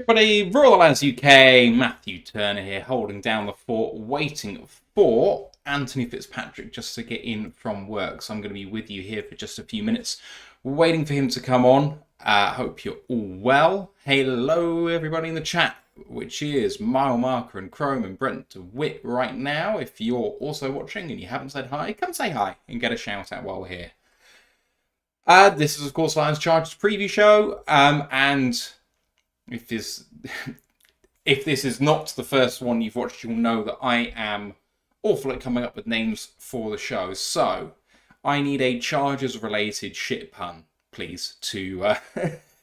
Everybody, Royal Alliance UK, Matthew Turner here, holding down the fort, waiting for Anthony Fitzpatrick just to get in from work. So I'm going to be with you here for just a few minutes, waiting for him to come on. Hope you're all well. Hello, everybody in the chat, which is Mile Marker and Chrome and Brent DeWitt right now. If you're also watching and you haven't said hi, come say hi and get a shout out while we're here. This is, of course, Lions Chargers preview show, and if this is not the first one you've watched, you'll know that I am awful at coming up with names for the show. So I need a Chargers-related shit pun, please, to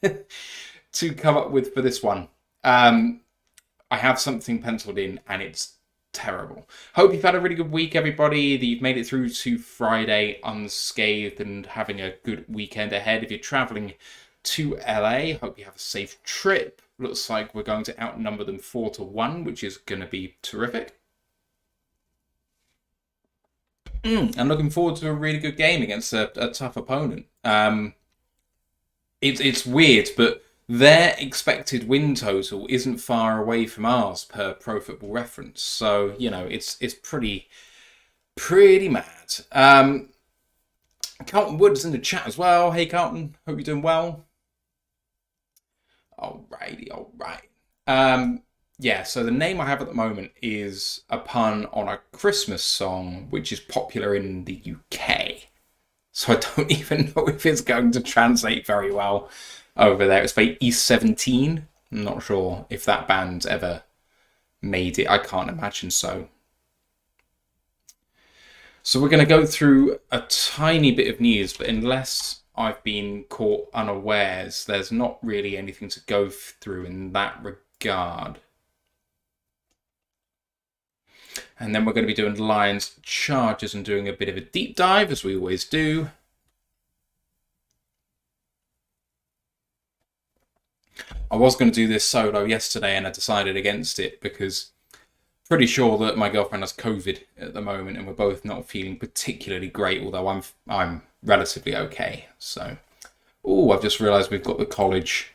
to come up with for this one. I have something penciled in, and it's terrible. Hope you've had a really good week, everybody, that you've made it through to Friday unscathed and having a good weekend ahead. If you're traveling to LA, hope you have a safe trip. Looks like we're going to outnumber them 4-1, which is going to be terrific. I'm looking forward to a really good game against a tough opponent. It's weird, but their expected win total isn't far away from ours per Pro Football Reference. So, you know, it's pretty mad. Carlton Wood's in the chat as well. Hey, Carlton. Hope you're doing well. Alrighty, alright. Yeah, so the name I have at the moment is a pun on a Christmas song, which is popular in the UK. So I don't even know if it's going to translate very well over there. It's by East 17. I'm not sure if that band ever made it. I can't imagine so. So we're going to go through a tiny bit of news, but unless I've been caught unawares, there's not really anything to go through in that regard. And then we're going to be doing Lions Chargers and doing a bit of a deep dive, as we always do. I was going to do this solo yesterday and I decided against it because pretty sure that my girlfriend has COVID at the moment and we're both not feeling particularly great, although I'm relatively okay. So, I've just realised we've got the college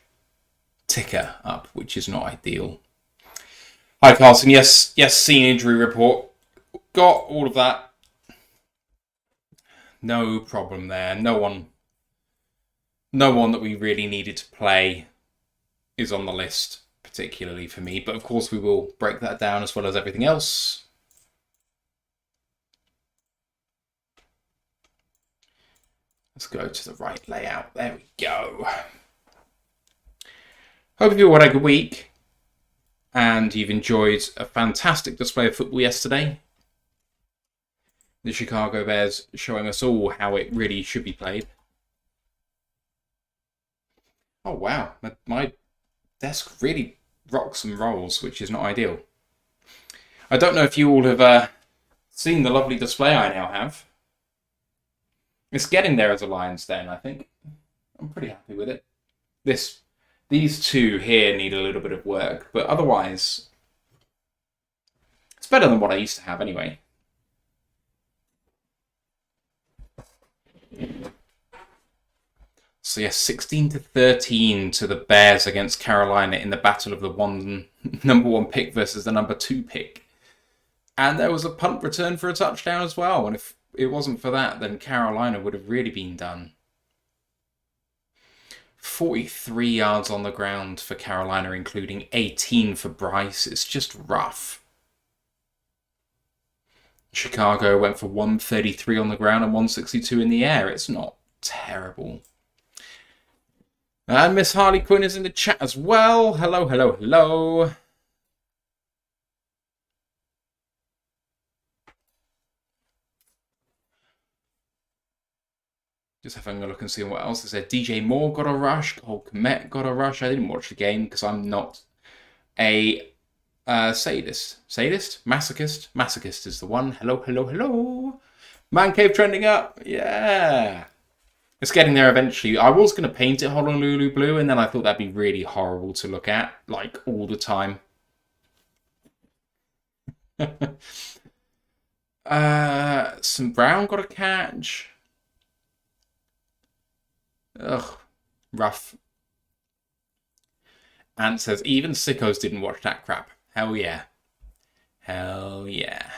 ticker up, which is not ideal. Hi, Carlson. Yes, seen injury report. Got all of that. No problem there. No one that we really needed to play is on the list, particularly for me. But of course, we will break that down as well as everything else. Let's go to the right layout. There we go. Hope you all had a good week and you've enjoyed a fantastic display of football yesterday. The Chicago Bears showing us all how it really should be played. Oh wow, my desk really rocks and rolls, which is not ideal. I don't know if you all have seen the lovely display I now have. It's getting there as a Lions Den, I think. I'm pretty happy with it. These two here need a little bit of work, but otherwise, it's better than what I used to have anyway. So yes, 16-13 to the Bears against Carolina in the battle of the number one pick versus the number 2 pick. And there was a punt return for a touchdown as well. And if it wasn't for that, then Carolina would have really been done. 43 yards on the ground for Carolina, including 18 for Bryce. It's just rough. Chicago went for 133 on the ground and 162 in the air. It's not terrible. And Miss Harley Quinn is in the chat as well. Hello, hello, hello. Just having a look and seeing what else is there. DJ Moore got a rush. Cole Kmet got a rush. I didn't watch the game because I'm not a sadist. Sadist? Masochist? Masochist is the one. Hello, hello, hello. Man Cave trending up. Yeah. It's getting there eventually. I was going to paint it Honolulu blue, and then I thought that'd be really horrible to look at, like, all the time. Some Brown got a catch. Ugh, rough. Ant says, even sickos didn't watch that crap. Hell yeah. Hell yeah.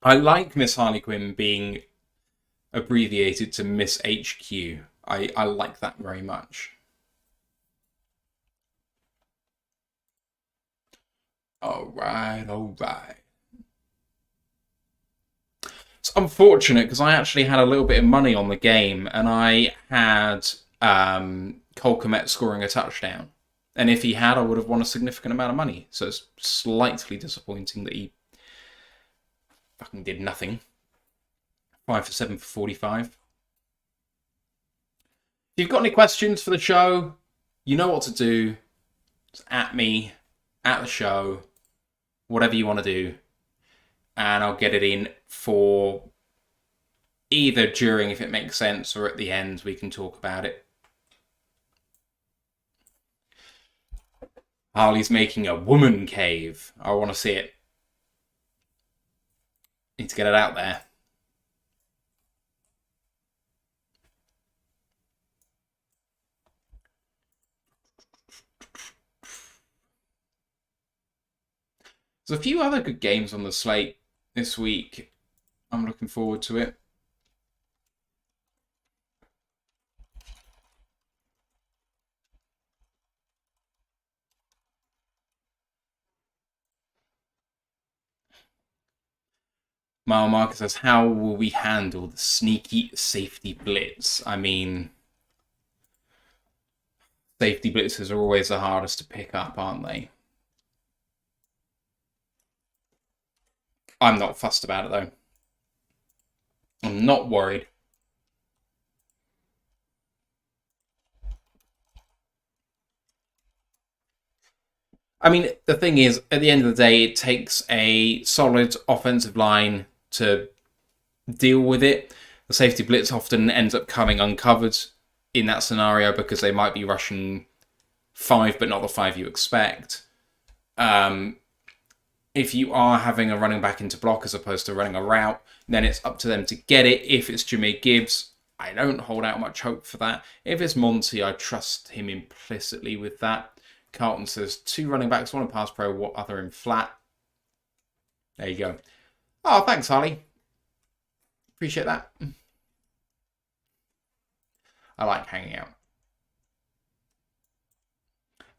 I like Miss Harley Quinn being abbreviated to Miss HQ. I like that very much. All right, all right. It's unfortunate because I actually had a little bit of money on the game and I had Cole Kmet scoring a touchdown. And if he had, I would have won a significant amount of money. So it's slightly disappointing that he fucking did nothing. 5 for 7 for 45. If you've got any questions for the show, you know what to do. It's at me, at the show, whatever you want to do. And I'll get it in for either during, if it makes sense, or at the end, we can talk about it. Harley's making a woman cave. I want to see it. Need to get it out there. There's a few other good games on the slate this week. I'm looking forward to it. Mile Marcus says, how will we handle the sneaky safety blitz? I mean, safety blitzes are always the hardest to pick up, aren't they? I'm not fussed about it, though. I'm not worried. I mean, the thing is, at the end of the day, it takes a solid offensive line to deal with it. The safety blitz often ends up coming uncovered in that scenario because they might be rushing 5, but not the 5 you expect. If you are having a running back into block as opposed to running a route, then it's up to them to get it. If it's Jameer Gibbs, I don't hold out much hope for that. If it's Monty, I trust him implicitly with that. Carlton says 2 running backs, 1 in pass pro, what other in flat. There you go. Oh, thanks, Harley. Appreciate that. I like hanging out.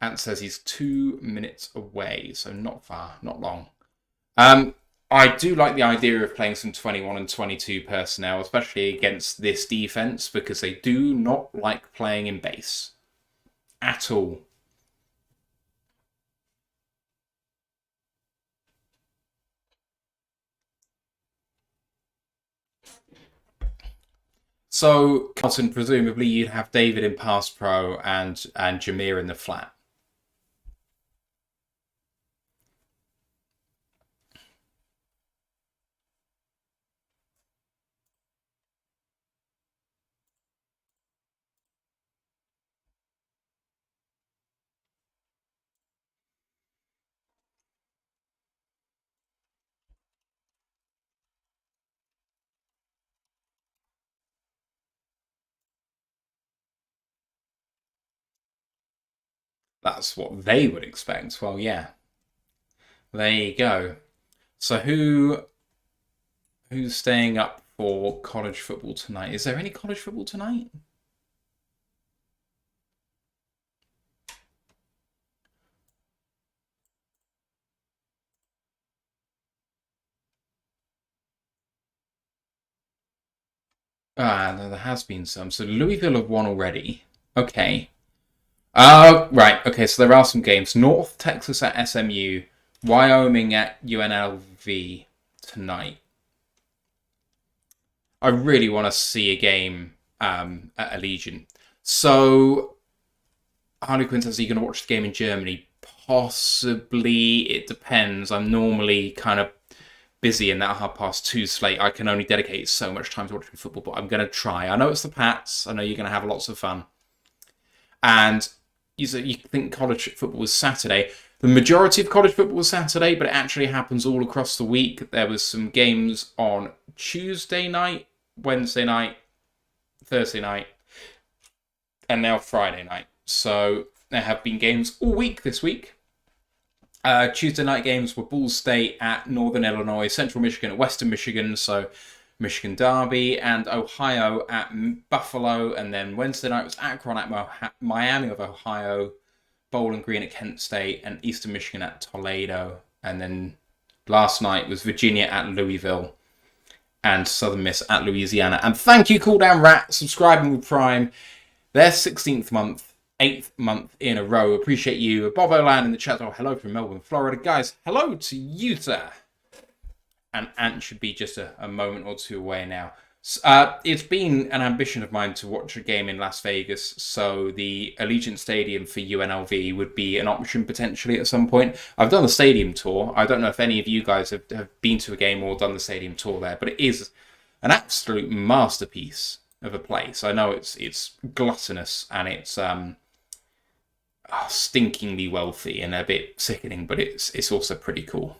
Ant says he's 2 minutes away, so not far, not long. I do like the idea of playing some 21 and 22 personnel, especially against this defense, because they do not like playing in base at all. So, Carlton, presumably you'd have David in pass pro and Jameer in the flat. That's what they would expect. Well, yeah. There you go. So who's staying up for college football tonight? Is there any college football tonight? No, there has been some. So Louisville have won already. Okay. Right. Okay, so there are some games. North Texas at SMU. Wyoming at UNLV tonight. I really want to see a game at Allegiant. So, Harley Quinn says, are you going to watch the game in Germany? Possibly. It depends. I'm normally kind of busy in that 2:30 slate. I can only dedicate so much time to watching football, but I'm going to try. I know it's the Pats. I know you're going to have lots of fun. And you think college football was Saturday. The majority of college football was Saturday, but it actually happens all across the week. There was some games on Tuesday night, Wednesday night, Thursday night, and now Friday night. So there have been games all week this week. Tuesday night games were Ball State at Northern Illinois, Central Michigan at Western Michigan, so Michigan Derby, and Ohio at Buffalo. And then Wednesday night was Akron at Miami of Ohio, Bowling Green at Kent State, and Eastern Michigan at Toledo. And then last night was Virginia at Louisville and Southern Miss at Louisiana. And thank you, Cool Down Rat, subscribing with Prime. Their 16th month, 8th month in a row. Appreciate you. Bob O'Lan in the chat. Oh, hello from Melbourne, Florida. Guys, hello to you, sir. And Ant should be just a moment or two away now. It's been an ambition of mine to watch a game in Las Vegas, so the Allegiant Stadium for UNLV would be an option potentially at some point. I've done the stadium tour. I don't know if any of you guys have been to a game or done the stadium tour there, but it is an absolute masterpiece of a place. I know it's gluttonous and it's stinkingly wealthy and a bit sickening, but it's also pretty cool.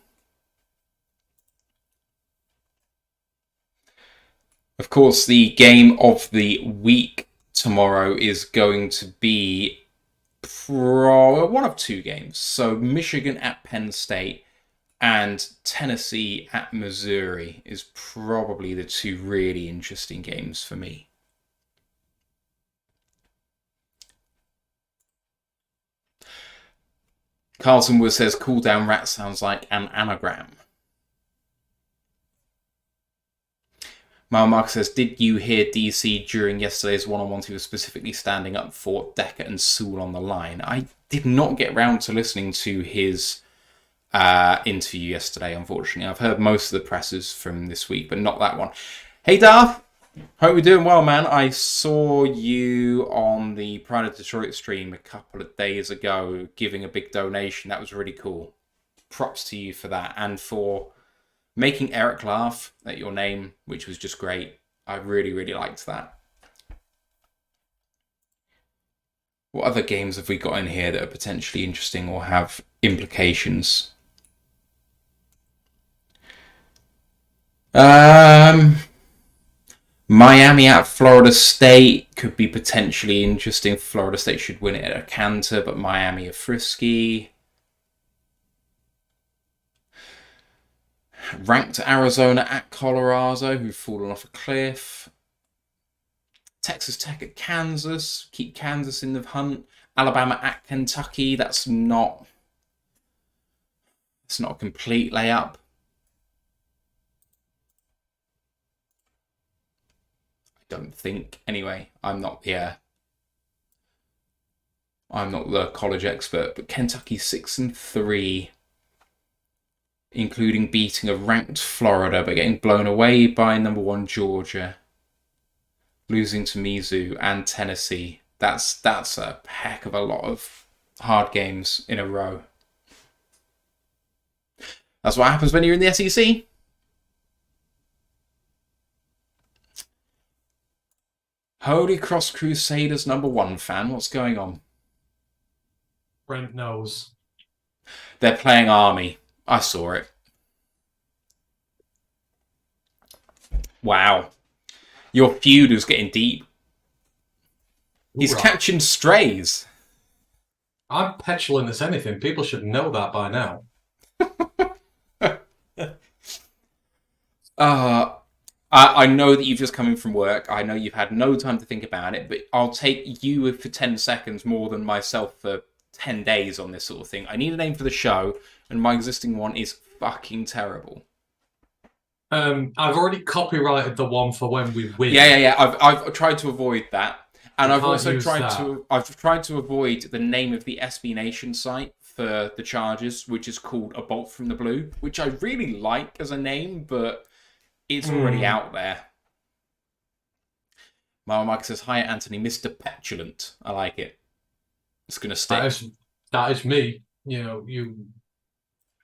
Of course, the game of the week tomorrow is going to be one of two games. So Michigan at Penn State and Tennessee at Missouri is probably the two really interesting games for me. Carlton Wood says, Cool Down Rat sounds like an anagram. Mark says, did you hear DC during yesterday's one-on-one? He was specifically standing up for Decker and Sewell on the line. I did not get round to listening to his interview yesterday, unfortunately. I've heard most of the presses from this week, but not that one. Hey, Darth. Hope you're doing well, man. I saw you on the Pride of Detroit stream a couple of days ago giving a big donation. That was really cool. Props to you for that and for making Eric laugh at your name, which was just great. I really, really liked that. What other games have we got in here that are potentially interesting or have implications? Miami at Florida State could be potentially interesting. Florida State should win it at a canter, but Miami are frisky. Ranked Arizona at Colorado, who've fallen off a cliff. Texas Tech at Kansas, keep Kansas in the hunt. Alabama at Kentucky, that's not a complete layup. I don't think. Anyway, I'm not the college expert, but Kentucky 6-3. Including beating a ranked Florida, but getting blown away by number 1 Georgia, losing to Mizzou and Tennessee. That's a heck of a lot of hard games in a row. That's what happens when you're in the SEC. Holy Cross Crusaders #1 fan, what's going on? Brent knows. They're playing Army. I saw it. Wow. Your feud is getting deep. He's catching strays. I'm petulant as anything. People should know that by now. I know that you've just come in from work. I know you've had no time to think about it, but I'll take you for 10 seconds more than myself for 10 days on this sort of thing. I need a name for the show, and my existing one is fucking terrible. I've already copyrighted the one for when we win. Yeah. I've tried to avoid that, and I've also tried to avoid the name of the SB Nation site for the Chargers, which is called A Bolt from the Blue, which I really like as a name, but it's already out there. Mike says, "Hi, Anthony, Mr. Petulant." I like it. It's gonna stick. That is me. You know,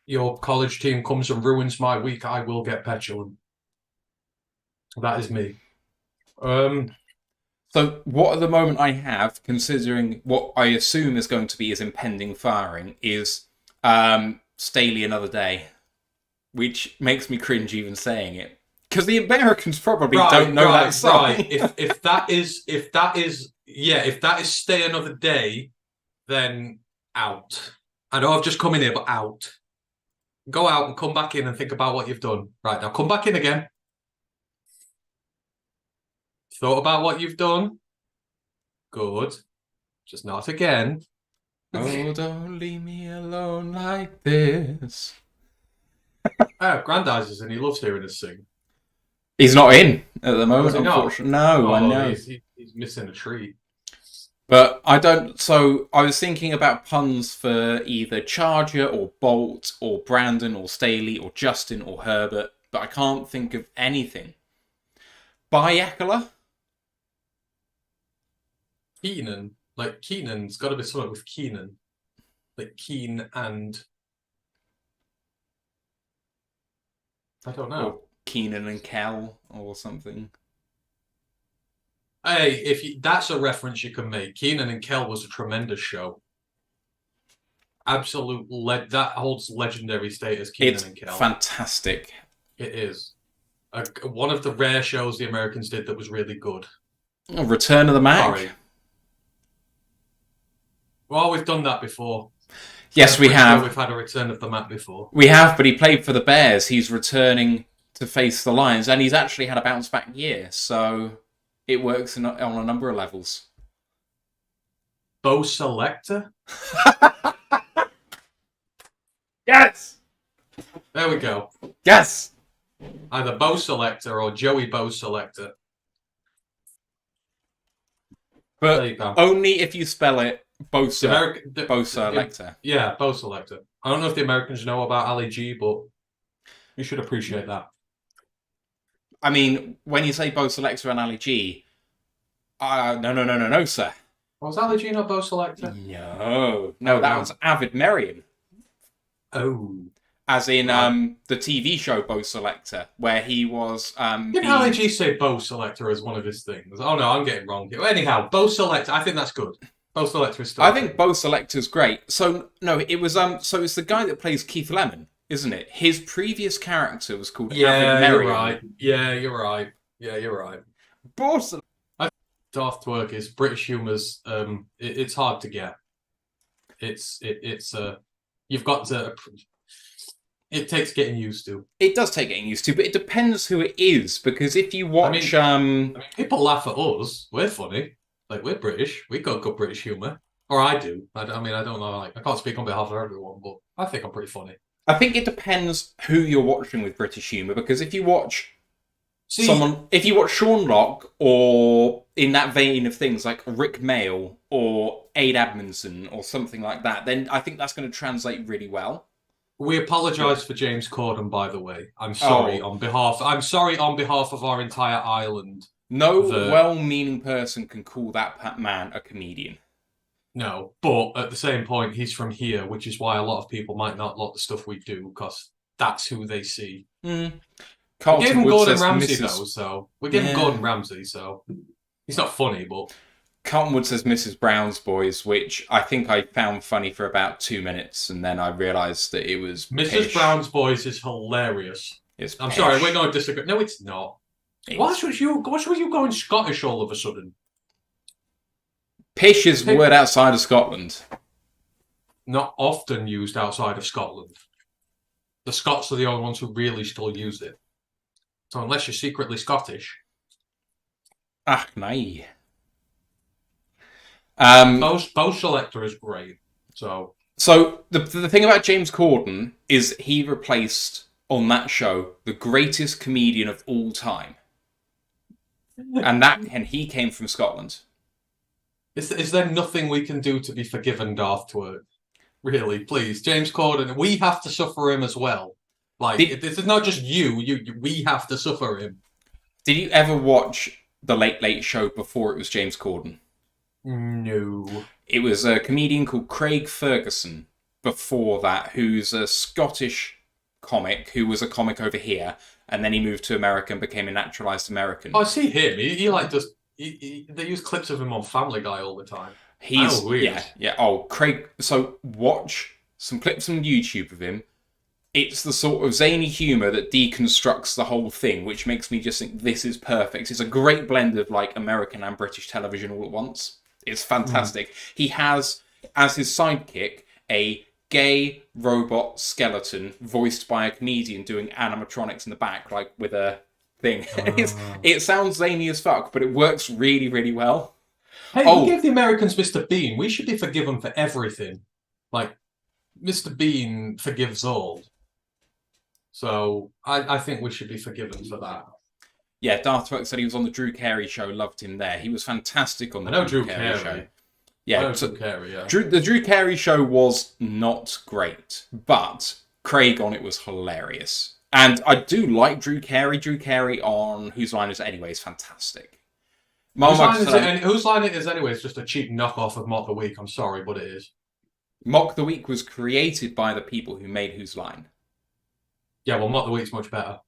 your college team comes and ruins my week, I will get petulant. That is me. So what at the moment I have, considering what I assume is going to be his impending firing, is Staley another day, which makes me cringe even saying it. Because the Americans probably don't know that song. Right. If that is Stay Another Day, then out. I know I've just come in here, but out. Go out and come back in and think about what you've done. Right, now come back in again. Thought about what you've done? Good. Just not again. Oh, don't leave me alone like this. Grandizes and he loves hearing us sing. He's not in at the moment, unfortunately. No, I know. He's missing a treat. But I don't. So I was thinking about puns for either Charger or Bolt or Brandon or Staley or Justin or Herbert, but I can't think of anything. Biakala? Keenan. Like Keenan's got to be something with Keenan. Like Keen and. I don't know. Or Keenan and Kel or something. Hey, that's a reference you can make. Keenan and Kel was a tremendous show. Absolute that holds legendary status. Keenan and Kel. Fantastic. It is one of the rare shows the Americans did that was really good. Return of the Mac. Sorry. Well, we've done that before. Yes, we have. We've had a Return of the Mac before. We have, but he played for the Bears. He's returning to face the Lions, and he's actually had a bounce back year, so it works on a number of levels. Bo Selector? Yes! There we go. Yes! Either Bo Selector or Joey Bo Selector. But only if you spell it Bosa. Bosa Lecter. Yeah, Bo Selector. I don't know if the Americans know about Ali G, but you should appreciate that. I mean, when you say Bo Selector and Ali G, no, sir. Was Ali G not Bo Selector? No, that was Avid Merriam. Oh. As in the TV show Bo Selector, where he was... Didn't Ali G say Bo Selector as one of his things? Oh no, I'm getting wrong. Anyhow, Bo Selector, I think that's good. Bo Selector is still I think Bo Selector's great. So, no, it was... So it's the guy that plays Keith Lemon, isn't it? His previous character was called Avid Merriam. You're right. Yeah, you're right. Bo Selector. Darth Twerk is British humour's... it's hard to get. You've got to... It takes getting used to. It does take getting used to, but it depends who it is. Because if you watch, people laugh at us. We're funny. Like we're British. We got good British humour, or I do. I don't know. Like I can't speak on behalf of everyone, but I think I'm pretty funny. I think it depends who you're watching with British humour. Because if you watch if you watch Sean Locke, or in that vein of things like Rick Mail or Aid Admonson or something like that, then I think that's going to translate really well. We apologise for James Corden, by the way. I'm sorry on behalf of our entire island. No well-meaning person can call that man a comedian. No, but at the same point, he's from here, which is why a lot of people might not like the stuff we do, because that's who they see. Mm. We gave him Gordon Ramsay, though, so... We gave him Gordon Ramsay, so... He's not funny, but... Carlton Wood says Mrs. Brown's Boys, which I think I found funny for about 2 minutes, and then I realised that it was Mrs. pish. Brown's Boys is hilarious. I'm sorry, we're going to disagree. No, it's not. Why was you going Scottish all of a sudden? Pish is a word outside of Scotland. Not often used outside of Scotland. The Scots are the only ones who really still use it. So unless you're secretly Scottish... Nay. Bo Selector is great. So the thing about James Corden is he replaced, on that show, the greatest comedian of all time. And he came from Scotland. Is there nothing we can do to be forgiven Darth Twerk? Really, please. James Corden, we have to suffer him as well. Like, this is not just we have to suffer him. Did you ever watch The Late Late Show before it was James Corden? No. It was a comedian called Craig Ferguson before that, who's a Scottish comic who was a comic over here, and then he moved to America and became a naturalized American. Oh, I see him. They use clips of him on Family Guy all the time. He's weird. Yeah. Oh, Craig. So watch some clips on YouTube of him. it's the sort of zany humour that deconstructs the whole thing, which makes me just think this is perfect. It's a great blend of like American and British television all at once. It's fantastic. He has, as his sidekick, a gay robot skeleton voiced by a comedian doing animatronics in the back, like with a thing. It sounds zany as fuck, but it works really, really well. Hey, we gave the Americans Mr. Bean. We should be forgiven for everything. Like, Mr. Bean forgives all. So I think we should be forgiven for that. Yeah, Darth Truck said he was on the Drew Carey show. Loved him there. He was fantastic on the Drew Carey show. Yeah, Drew Carey, yeah. The Drew Carey show was not great, but Craig on it was hilarious. And I do like Drew Carey. Drew Carey on Whose Line Is It Anyway is fantastic. Whose Line It Is Anyway is just a cheap knockoff of Mock the Week. I'm sorry, but it is. Mock the Week was created by the people who made Whose Line. Yeah, well, Mock the Week's much better.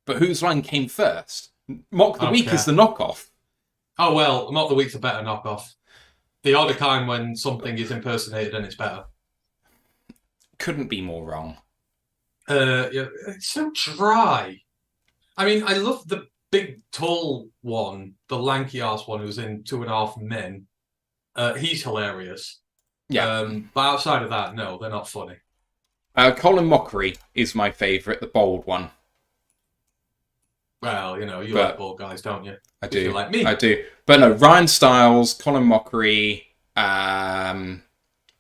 But Whose Line came first. Mock the Week is the knockoff. Oh, well, Mock the Week's a better knockoff. The odd kind when something is impersonated and it's better. Couldn't be more wrong. Yeah, it's so dry. I mean, I love the big, tall one, the lanky-ass one who's in 2.5 Men. He's hilarious. Yeah. But outside of that, no, they're not funny. Colin Mockery is my favourite, the bold one. Well, you know, you like bald guys, don't you? I do. You like me. I do. But no, Ryan Stiles, Colin Mockery, Wayne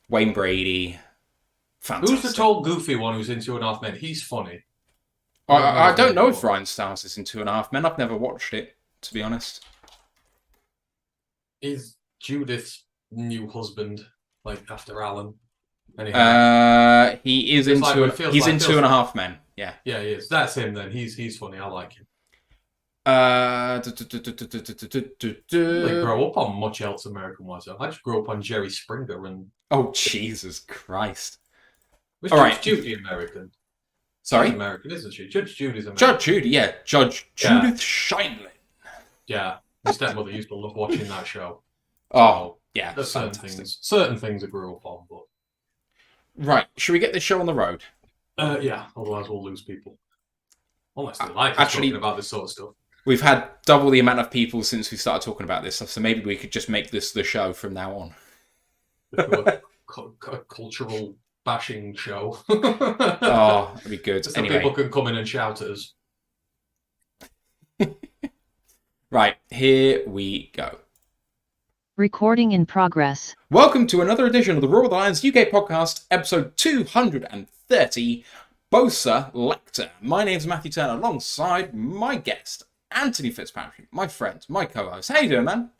Brady. Fantastic. Who's the tall, goofy one who's in 2.5 Men? He's funny. I don't know if Ryan Stiles is in 2.5 Men. I've never watched it, to be honest. Is Judith's new husband, like, after Alan? Anyhow, he is in 2.5 Men. Yeah. Yeah, he is. That's him then. He's funny. I like him. They grow up on much else American-wise. I just grew up on Jerry Springer and... Oh, Jesus Christ. Was Judge Judy American? Sorry? She's American, isn't she? Judge Judy's American. Judge Judy, yeah. Judith Scheinlin. Yeah. My stepmother used to love watching that show. Oh, yeah. There's certain things I grew up on, but... Right. Should we get this show on the road? Yeah. Otherwise we'll lose people. Unless they like us talking about this sort of stuff. We've had double the amount of people since we started talking about this stuff, so maybe we could just make this the show from now on. A cultural bashing show. Oh, that'd be good. So people can come in and shout at us. Right, here we go. Recording in progress. Welcome to another edition of the Royal Lions UK podcast, episode 230, Bosa Lecter. My name's Matthew Turner, alongside my guest, Anthony Fitzpatrick, my friend, my co-host. How you doing, man?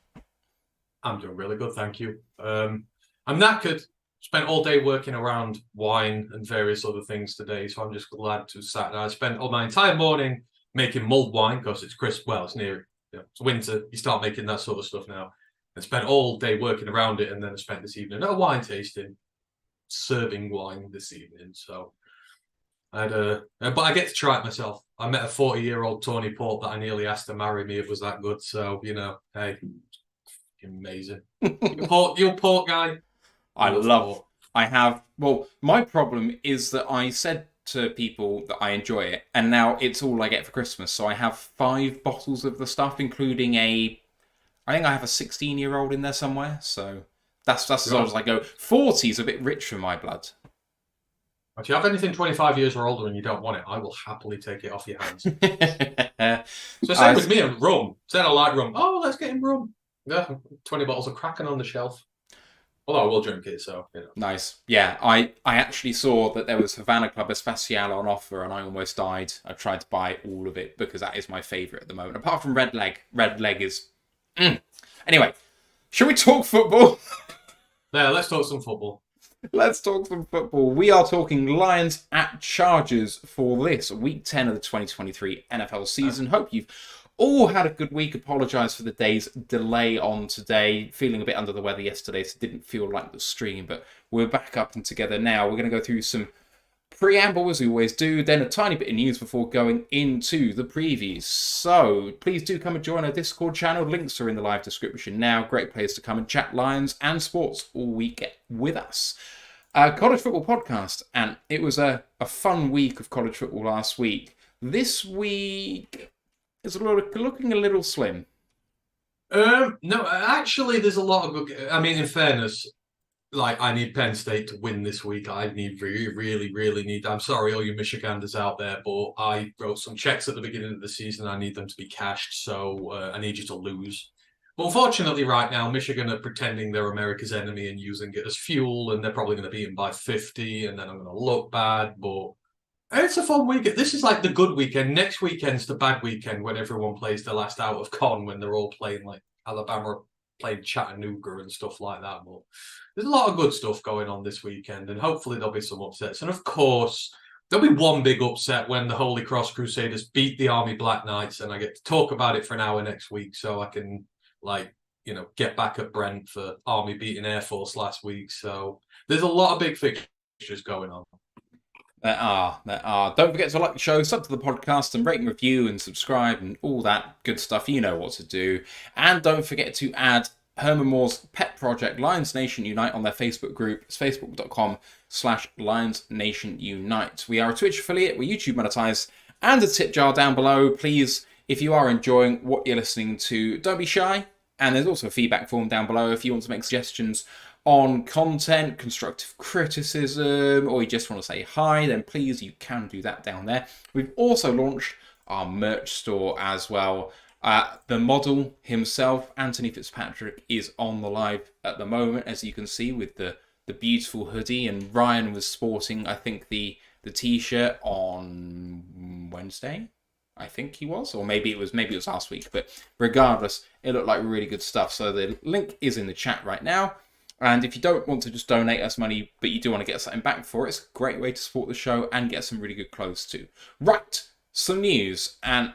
I'm doing really good, thank you. I'm knackered. Spent all day working around wine and various other things today, so I'm just glad to sat down. I spent all my entire morning making mulled wine because it's crisp. Well, it's near, it's winter. You start making that sort of stuff now. I spent all day working around it, and then I spent this evening at a wine tasting, serving wine this evening. So but I get to try it myself. I met a 40-year-old Tony Port that I nearly asked to marry me. It was that good. So, hey, amazing. You Port guy. My problem is that I said to people that I enjoy it, and now it's all I get for Christmas. So I have 5 bottles of the stuff, including I think I have a 16-year-old in there somewhere. So that's as far as I go. 40 is a bit rich for my blood. If you have anything 25 years or older and you don't want it, I will happily take it off your hands. So same with me and rum. Said I like rum. Oh, let's get him rum. Yeah, 20 bottles of Kraken on the shelf. Although I will drink it, so, Nice. Yeah, I actually saw that there was Havana Club Especial on offer and I almost died. I tried to buy all of it because that is my favourite at the moment. Apart from Red Leg. Red Leg is... Anyway, shall we talk football? Yeah, let's talk some football. Let's talk some football. We are talking Lions at Chargers for this week 10 of the 2023 NFL season. Hope you've all had a good week. Apologise for the day's delay on today. Feeling a bit under the weather yesterday, so it didn't feel like the stream, but we're back up and together now. We're going to go through some preamble as we always do, then a tiny bit of news before going into the previews. So please do come and join our Discord channel. Links are in the live description now. Great place to come and chat Lions and sports all week with us. College football podcast, and it was a fun week of college football last week. This week is looking a little slim. No, actually, there's a lot of good. I mean, in fairness, like I need Penn State to win this week. I need really need. I'm sorry, all you Michiganders out there, but I wrote some checks at the beginning of the season. I need them to be cashed, so I need you to lose. But unfortunately, right now, Michigan are pretending they're America's enemy and using it as fuel, and they're probably going to beat them by 50, and then I'm going to look bad. But it's a fun weekend. This is like the good weekend. Next weekend's the bad weekend when everyone plays their last out of con, when they're all playing like Alabama playing Chattanooga and stuff like that. But there's a lot of good stuff going on this weekend, and hopefully there'll be some upsets. And of course, there'll be one big upset when the Holy Cross Crusaders beat the Army Black Knights, and I get to talk about it for an hour next week, so I can get back at Brent for Army beating Air Force last week. So there's a lot of big fixtures going on. There are. Don't forget to like the show, sub to the podcast, and rate and review and subscribe and all that good stuff. You know what to do. And don't forget to add Herman Moore's pet project, Lions Nation Unite, on their Facebook group. It's facebook.com/Lions Nation Unite. We are a Twitch affiliate. We're YouTube monetized. And a tip jar down below. Please, if you are enjoying what you're listening to, don't be shy. And there's also a feedback form down below if you want to make suggestions on content, constructive criticism, or you just want to say hi, then please, you can do that down there. We've also launched our merch store as well. The model himself, Anthony Fitzpatrick, is on the live at the moment, as you can see, with the beautiful hoodie, and Ryan was sporting, I think, the t-shirt on Wednesday. I think he was, or maybe it was last week, but regardless, it looked like really good stuff. So the link is in the chat right now. And if you don't want to just donate us money, but you do want to get something back for it, it's a great way to support the show and get some really good clothes too. Right, some news. And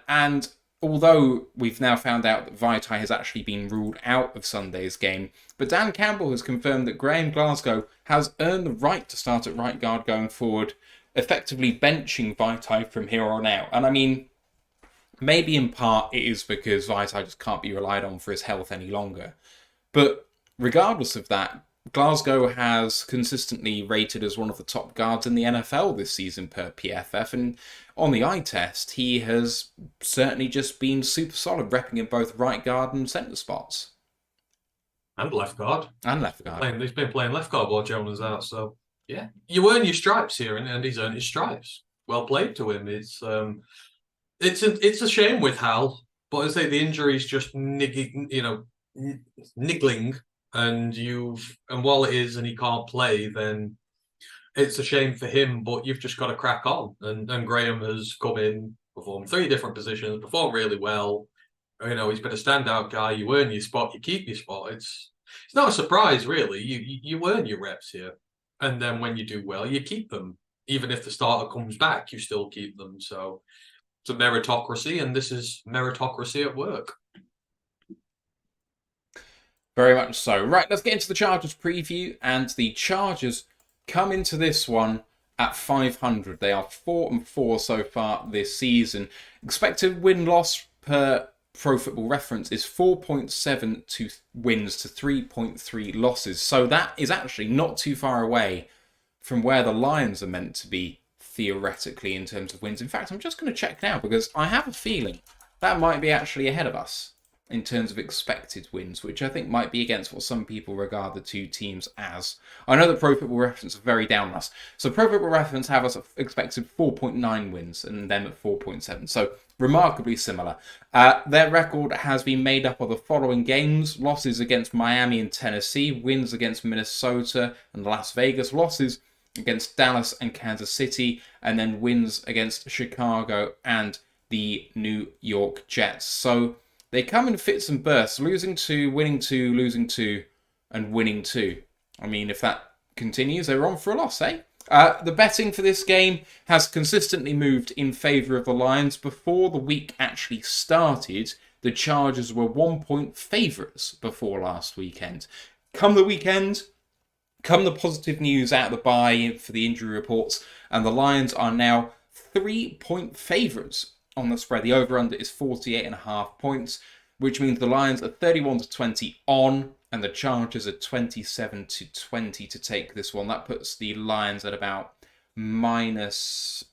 although we've now found out that Vitae has actually been ruled out of Sunday's game, but Dan Campbell has confirmed that Graham Glasgow has earned the right to start at right guard going forward, effectively benching Vitae from here on out. And I mean, maybe in part it is because Vitae just can't be relied on for his health any longer. But regardless of that, Glasgow has consistently rated as one of the top guards in the NFL this season per PFF, and on the eye test, he has certainly just been super solid, repping in both right guard and centre spots. And left guard. He's been playing left guard while Jonah's out, so yeah. You earn your stripes here, and he's earned his stripes. Well played to him. It's a shame with Hal, but as I say, the injury's just niggling, and while it is and he can't play, then it's a shame for him, but you've just got to crack on. And Graham has come in, performed 3 different positions, performed really well. He's been a standout guy. You earn your spot, you keep your spot. It's not a surprise, really. You earn your reps here, and then when you do well, you keep them. Even if the starter comes back, you still keep them. So it's a meritocracy, and this is meritocracy at work. Very much so. Right, let's get into the Chargers preview, and the Chargers come into this one at 500. They are 4-4 so far this season. Expected win-loss per Pro Football Reference is 4.7 wins to 3.3 losses. So that is actually not too far away from where the Lions are meant to be theoretically in terms of wins. In fact, I'm just going to check now because I have a feeling that might be actually ahead of us in terms of expected wins, which I think might be against what some people regard the two teams as. I know that Pro Football Reference are very down on us. So Pro Football Reference have us expected 4.9 wins and them at 4.7. So remarkably similar. Their record has been made up of the following games: losses against Miami and Tennessee, wins against Minnesota and Las Vegas, losses against Dallas and Kansas City, and then wins against Chicago and the New York Jets. So they come in fits and bursts, losing 2, winning 2, losing 2, and winning 2. I mean, if that continues, they're on for a loss, eh? The betting for this game has consistently moved in favour of the Lions. Before the week actually started, the Chargers were 1-point favourites before last weekend. Come the weekend, come the positive news out of the bye for the injury reports, and the Lions are now 3-point favourites on the spread. The over-under is 48.5 points. which means the Lions are 31-20 on, and the Chargers are 27-20 to take this one. That puts the Lions at about minus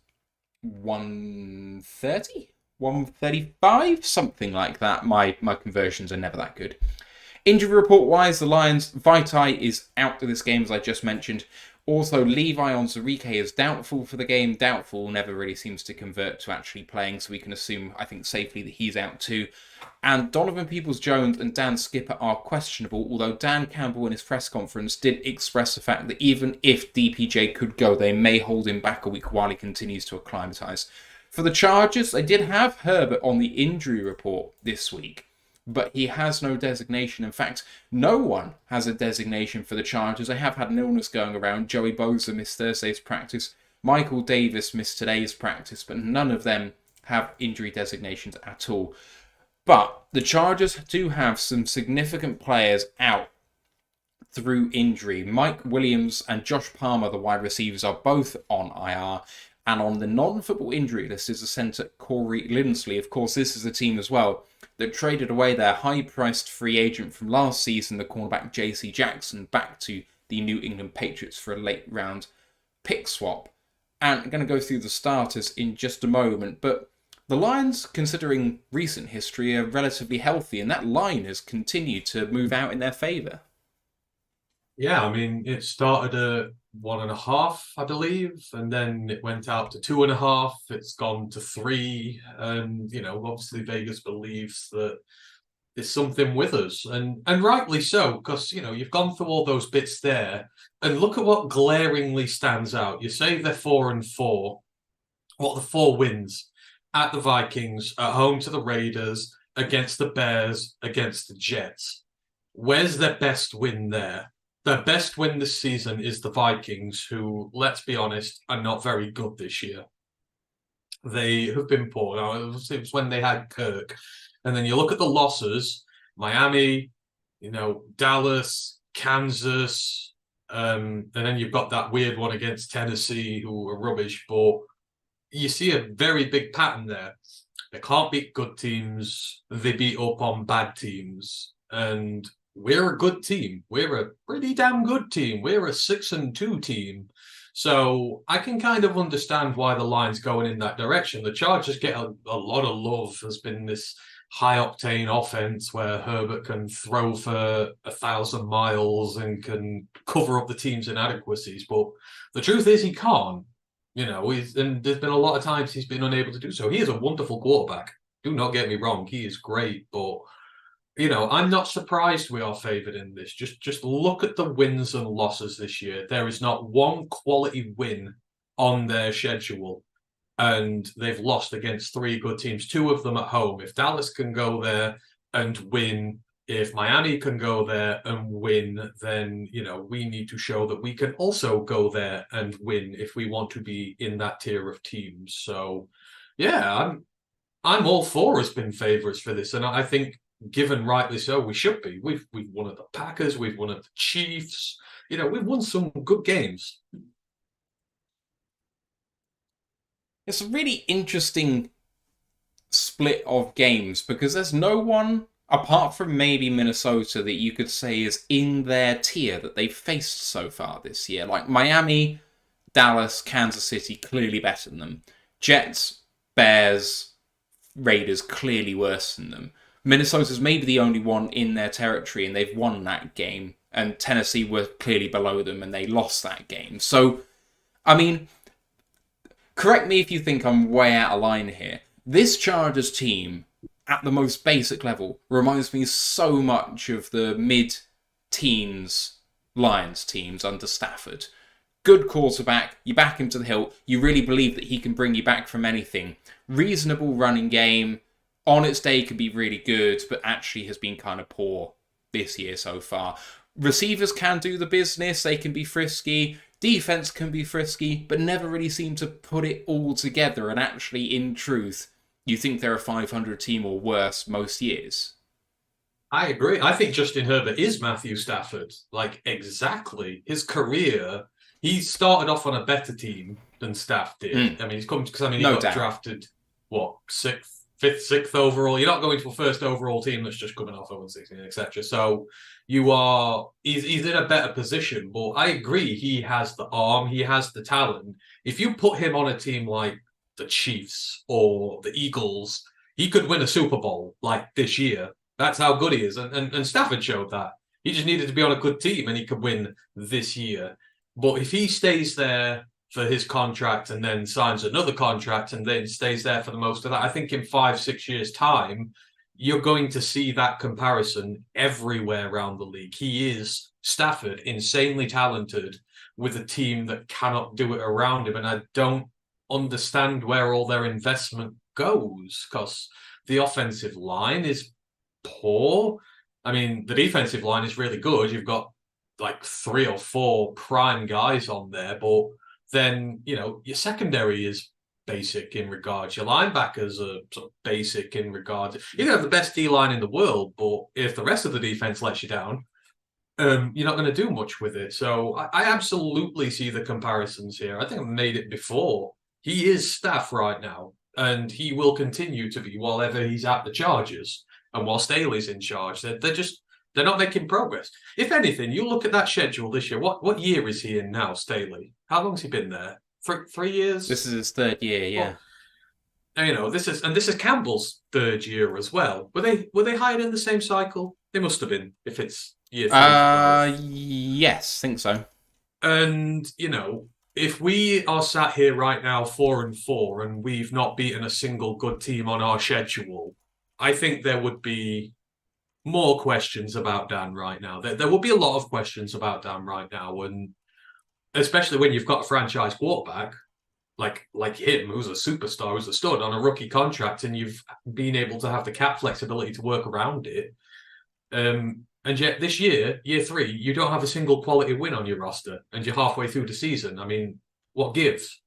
130, 135, something like that. My conversions are never that good. Injury report wise, the Lions, Vaitai is out of this game, as I just mentioned. Also, Levi Onwuzurike is doubtful for the game. Doubtful never really seems to convert to actually playing, so we can assume, I think, safely that he's out too. And Donovan Peoples-Jones and Dan Skipper are questionable, although Dan Campbell in his press conference did express the fact that even if DPJ could go, they may hold him back a week while he continues to acclimatise. For the Chargers, they did have Herbert on the injury report this week, but he has no designation. In fact, no one has a designation for the Chargers. They have had an illness going around. Joey Bosa missed Thursday's practice. Michael Davis missed today's practice, but none of them have injury designations at all. But the Chargers do have some significant players out through injury. Mike Williams and Josh Palmer, the wide receivers, are both on IR. And on the non-football injury list is the centre Corey Lindsley. Of course, this is a team as well that traded away their high-priced free agent from last season, the cornerback J.C. Jackson, back to the New England Patriots for a late-round pick swap. And I'm going to go through the starters in just a moment. But the Lions, considering recent history, are relatively healthy, and that line has continued to move out in their favour. Yeah, I mean, it started at 1.5, I believe, and then it went out to 2.5. It's gone to 3, and obviously Vegas believes that there's something with us, and rightly so, because you've gone through all those bits there, and look at what glaringly stands out. You say they're 4-4. What are the 4 wins? At the Vikings, at home to the Raiders, against the Bears, against the Jets. Where's their best win there? Their best win this season is the Vikings, who, let's be honest, are not very good this year. They have been poor. Now, it was when they had Kirk. And then you look at the losses, Miami, Dallas, Kansas, and then you've got that weird one against Tennessee, who are rubbish. But you see a very big pattern there. They can't beat good teams. They beat up on bad teams. And we're a good team. We're a pretty damn good team. We're a 6-2 team. So I can kind of understand why the Lions going in that direction. The Chargers get a lot of love. There's been this high-octane offense where Herbert can throw for 1,000 miles and can cover up the team's inadequacies. But the truth is he can't. And there's been a lot of times he's been unable to do so. He is a wonderful quarterback. Do not get me wrong. He is great, but I'm not surprised we are favoured in this. Just look at the wins and losses this year. There is not one quality win on their schedule, and they've lost against 3 good teams, 2 of them at home. If Dallas can go there and win, if Miami can go there and win, then, we need to show that we can also go there and win if we want to be in that tier of teams. So, yeah, I'm all for us being favourites for this, and I think, given rightly so, we should be. We've won at the Packers, we've won at the Chiefs. We've won some good games. It's a really interesting split of games because there's no one, apart from maybe Minnesota, that you could say is in their tier that they've faced so far this year. Like Miami, Dallas, Kansas City, clearly better than them. Jets, Bears, Raiders, clearly worse than them. Minnesota's maybe the only one in their territory, and they've won that game. And Tennessee were clearly below them, and they lost that game. So, I mean, correct me if you think I'm way out of line here. This Chargers team, at the most basic level, reminds me so much of the mid-teens Lions teams under Stafford. Good quarterback, you back him to the hilt, you really believe that he can bring you back from anything. Reasonable running game. On its day can be really good, but actually has been kind of poor this year so far. Receivers can do the business, they can be frisky. Defense can be frisky, but never really seem to put it all together. And actually, in truth, you think they're a 500 team or worse most years. I agree. I think Justin Herbert is Matthew Stafford. Like, exactly. His career, he started off on a better team than Staff did. I mean, he got drafted, 6th, 5th, 6th overall. You're not going to a first overall team that's just coming off 0-16, etc. So he's in a better position. But I agree, he has the arm, he has the talent. If you put him on a team like the Chiefs or the Eagles, he could win a Super Bowl like this year. That's how good he is. And Stafford showed that. He just needed to be on a good team and he could win this year. But if he stays there for his contract and then signs another contract and then stays there for the most of that, I think in 5-6 years' time, you're going to see that comparison everywhere around the league. He is, Stafford, insanely talented with a team that cannot do it around him. And I don't understand where all their investment goes, because the offensive line is poor. I mean, the defensive line is really good. You've got like 3 or 4 prime guys on there, but then, you know, your secondary is basic in regards. Your linebackers are sort of basic in regards. You can have the best D-line in the world, but if the rest of the defense lets you down, you're not going to do much with it. So I absolutely see the comparisons here. I think I've made it before. He is staff right now, and he will continue to be while ever he's at the Chargers. And while Staley's in charge, they're not making progress. If anything, you look at that schedule this year. What year is he in now, Staley? How long's he been there? 3 years? This is his 3rd year, yeah. Well, you know, this is Campbell's 3rd year as well. Were they hired in the same cycle? They must have been, if it's year 3. Yes, think so. And, you know, if we are sat here right now 4-4 and we've not beaten a single good team on our schedule, I think there would be more questions about Dan right now. There will be a lot of questions about Dan right now, and especially when you've got a franchise quarterback like him, who's a superstar, who's a stud on a rookie contract, and you've been able to have the cap flexibility to work around it. And yet this year, year 3, you don't have a single quality win on your roster, and you're halfway through the season. I mean, what gives?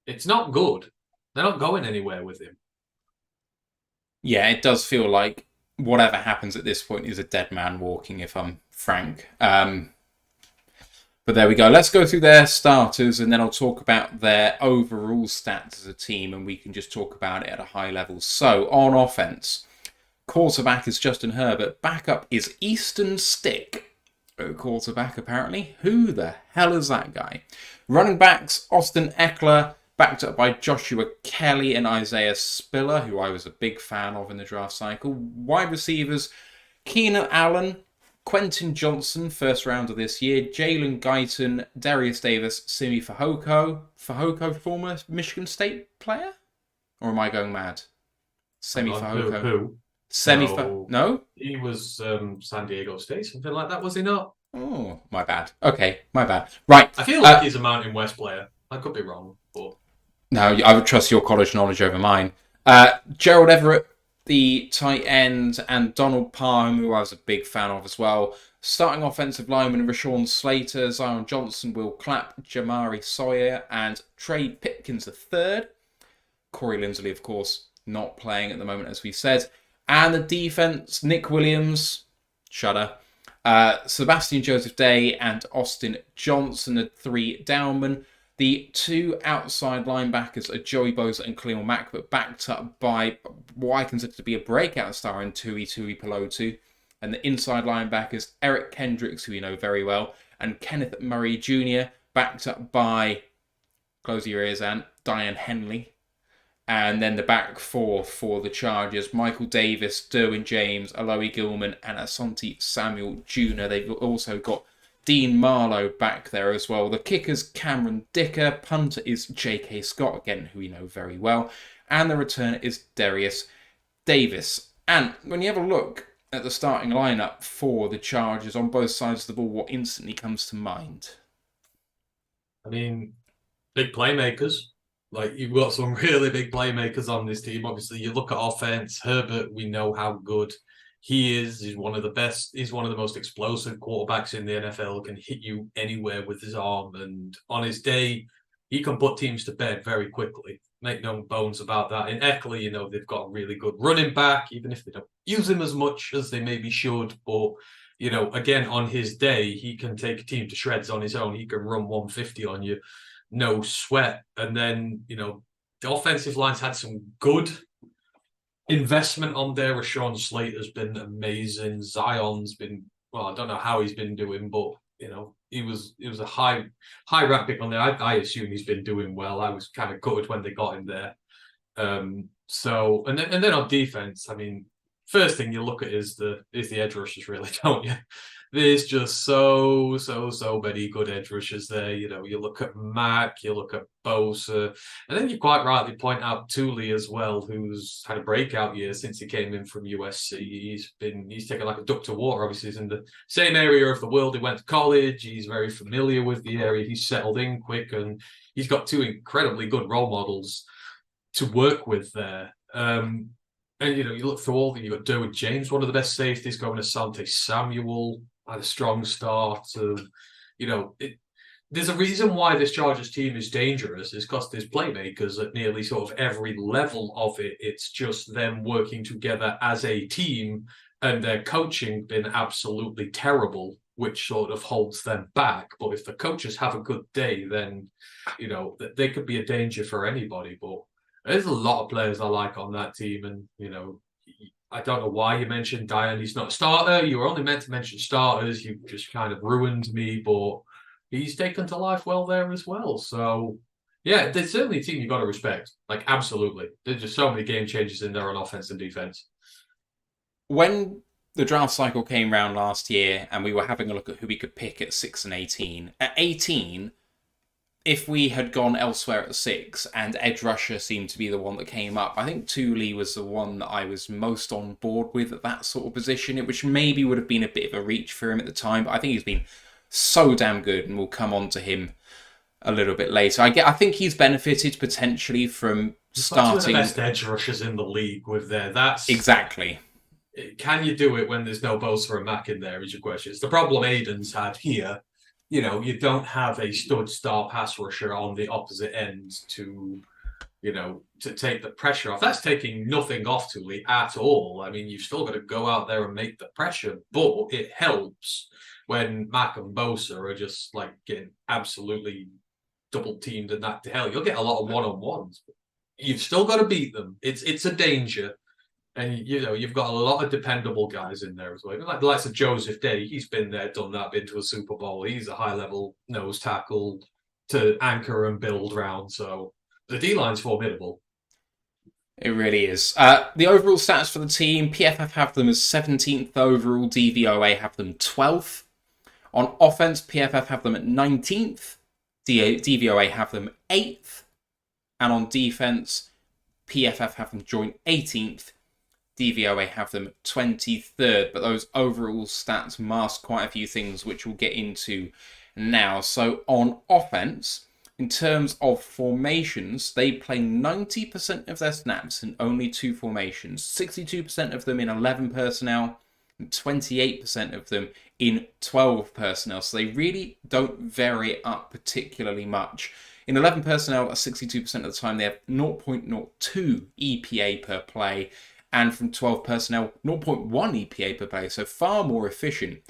It's not good. They're not going anywhere with him. Yeah, it does feel like whatever happens at this point is a dead man walking, if I'm frank. But there we go. Let's go through their starters, and then I'll talk about their overall stats as a team, and we can just talk about it at a high level. So, on offense, quarterback is Justin Herbert. Backup is Easton Stick. Quarterback, apparently. Who the hell is that guy? Running backs, Austin Eckler, backed up by Joshua Kelly and Isaiah Spiller, who I was a big fan of in the draft cycle. Wide receivers, Keenan Allen, Quentin Johnson, first rounder this year, Jalen Guyton, Darius Davis, Simi Fehoko. Fehoko, former Michigan State player? Or am I going mad? Semi Fehoko. Who? No? He was San Diego State, something like that, was he not? Oh, my bad. Okay, my bad. Right. I feel like he's a Mountain West player. I could be wrong, but... No, I would trust your college knowledge over mine. Gerald Everett, the tight end, and Donald Parham, who I was a big fan of as well. Starting offensive lineman, Rashawn Slater, Zion Johnson, Will Clapp, Jamari Sawyer, and Trey Pipkins III. Corey Lindsley, of course, not playing at the moment, as we said. And the defense, Nick Williams, shudder, Sebastian Joseph Day, and Austin Johnson, the 3 downmen. The 2 outside linebackers are Joey Bosa and Khalil Mack, but backed up by what I consider to be a breakout star in Tui Pelotu. And the inside linebackers, Eric Kendricks, who you know very well, and Kenneth Murray Jr., backed up by, close your ears, Ant, Diane Henley. And then the back 4 for the Chargers, Michael Davis, Derwin James, Alohi Gilman, and Asante Samuel Jr. They've also got Dean Marlowe back there as well. The kicker's Cameron Dicker. Punter is J.K. Scott, again, who we know very well. And the returner is Darius Davis. And when you have a look at the starting lineup for the Chargers on both sides of the ball, what instantly comes to mind? I mean, big playmakers. Like, you've got some really big playmakers on this team. Obviously, you look at offense, Herbert, we know how good he is. He's one of the best. He's one of the most explosive quarterbacks in the NFL, can hit you anywhere with his arm. And on his day, he can put teams to bed very quickly. Make no bones about that. In Eckler, you know, they've got a really good running back, even if they don't use him as much as they maybe should. But, you know, again, on his day, he can take a team to shreds on his own. He can run 150 on you. No sweat. And then, you know, the offensive line's had some good investment on there. Rashawn Slater's been amazing. Zion's been, well, I don't know how he's been doing, but it was a high rank pick on there. I assume he's been doing well. I was kind of gutted when they got him there. So and then on defense, I mean, first thing you look at is the edge rushers, really, don't you? There's just so many good edge rushers there. You look at Mack, you look at Bosa, and then you quite rightly point out Poole as well, who's had a breakout year since he came in from USC. He's taken like a duck to water. Obviously, he's in the same area of the world. He went to college. He's very familiar with the area. He's settled in quick, and he's got two incredibly good role models to work with there. And you look through all of them. You've got Derwin James, one of the best safeties, going to Asante Samuel, had a strong start. There's a reason why this Chargers team is dangerous. Is because there's playmakers at nearly sort of every level of it. It's just them working together as a team, and their coaching been absolutely terrible, which sort of holds them back. But if the coaches have a good day, then they could be a danger for anybody. But there's a lot of players I like on that team, and I don't know why you mentioned Diane. He's not a starter. You were only meant to mention starters. You just kind of ruined me, but he's taken to life well there as well. So yeah, there's certainly a team you got to respect. Like, absolutely. There's just so many game changers in there on offense and defense. When the draft cycle came round last year and we were having a look at who we could pick at 6 and 18, at 18, if we had gone elsewhere at 6 and edge rusher seemed to be the one that came up, I think Poole was the one that I was most on board with at that sort of position, which maybe would have been a bit of a reach for him at the time, but I think he's been so damn good, and we'll come on to him a little bit later. I think he's benefited potentially from starting... One of the best edge rushers in the league with there. That's... Exactly. Can you do it when there's no Bosa and Mack in there is your question. It's the problem Aiden's had here. You don't have a stud star pass rusher on the opposite end to take the pressure off. That's taking nothing off Poole at all. I mean, you've still got to go out there and make the pressure, but it helps when Mack and Bosa are just like getting absolutely double teamed and that to hell. You'll get a lot of one-on-ones. You've still got to beat them. It's a danger. And, you've got a lot of dependable guys in there as well. Like the likes of Joseph Day, he's been there, done that, been to a Super Bowl. He's a high-level nose tackle to anchor and build round. So the D-line's formidable. It really is. The overall stats for the team, PFF have them as 17th overall, DVOA have them 12th. On offense, PFF have them at 19th, DVOA have them 8th. And on defense, PFF have them joint 18th. DVOA have them 23rd, but those overall stats mask quite a few things, which we'll get into now. So on offense, in terms of formations, they play 90% of their snaps in only 2 formations, 62% of them in 11 personnel, and 28% of them in 12 personnel. So they really don't vary up particularly much. In 11 personnel, 62% of the time, they have 0.02 EPA per play, and from 12 personnel, 0.1 EPA per play, so far more efficient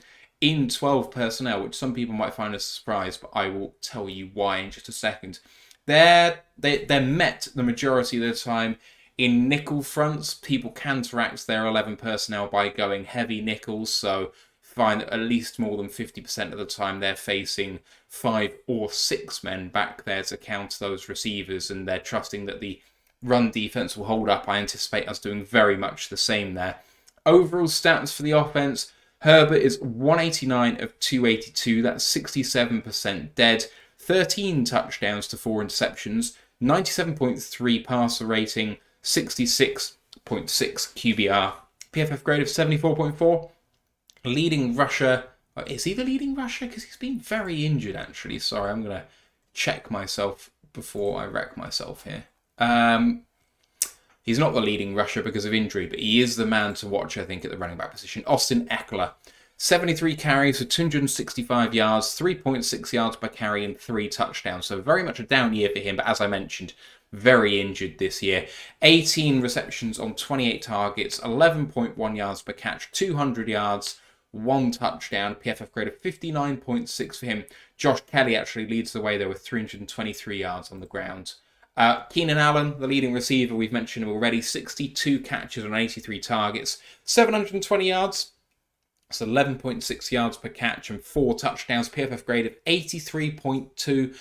in 12 personnel, which some people might find a surprise, but I will tell you why in just a second. They're met the majority of the time in nickel fronts. People counteract their 11 personnel by going heavy nickels, so find that at least more than 50% of the time they're facing 5 or 6 men back there to counter those receivers, and they're trusting that the run defense will hold up. I anticipate us doing very much the same there. Overall stats for the offense, Herbert is 189 of 282. That's 67% dead. 13 touchdowns to 4 interceptions. 97.3 passer rating. 66.6 QBR. PFF grade of 74.4. Leading rusher. Is he the leading rusher? Because he's been very injured, actually. Sorry, I'm going to check myself before I wreck myself here. He's not the leading rusher because of injury, but he is the man to watch, I think, at the running back position. Austin Eckler, 73 carries for 265 yards, 3.6 yards per carry and 3 touchdowns. So very much a down year for him, but as I mentioned, very injured this year. 18 receptions on 28 targets, 11.1 yards per catch, 200 yards, 1 touchdown. PFF grade of 59.6 for him. Josh Kelly actually leads the way there with 323 yards on the ground. Keenan Allen, the leading receiver, we've mentioned him already, 62 catches on 83 targets, 720 yards. That's 11.6 yards per catch and 4 touchdowns. PFF grade of 83.2.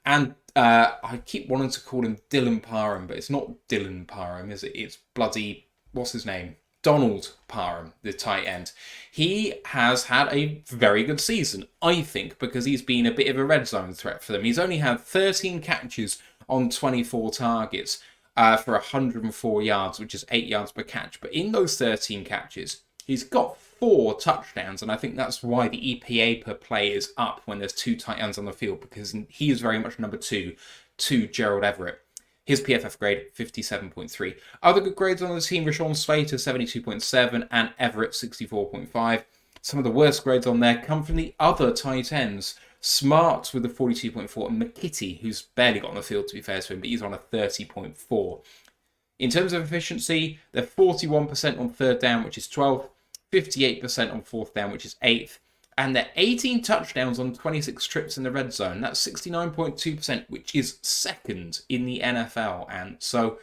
And I keep wanting to call him Dylan Parham, but it's not Dylan Parham, is it? It's bloody, what's his name? Donald Parham, the tight end. He has had a very good season, I think, because he's been a bit of a red zone threat for them. He's only had 13 catches on 24 targets for 104 yards, which is 8 yards per catch. But in those 13 catches, he's got 4 touchdowns, and I think that's why the EPA per play is up when there's 2 tight ends on the field, because he is very much number 2 to Gerald Everett. His PFF grade, 57.3. Other good grades on the team, Rashawn Slater, 72.7, and Everett, 64.5. Some of the worst grades on there come from the other tight ends. Smart with a 42.4, and McKitty, who's barely got on the field to be fair to him, but he's on a 30.4. In terms of efficiency, they're 41% on third down, which is 12th, 58% on fourth down, which is 8th, and they're 18 touchdowns on 26 trips in the red zone. That's 69.2%, which is second in the NFL. And so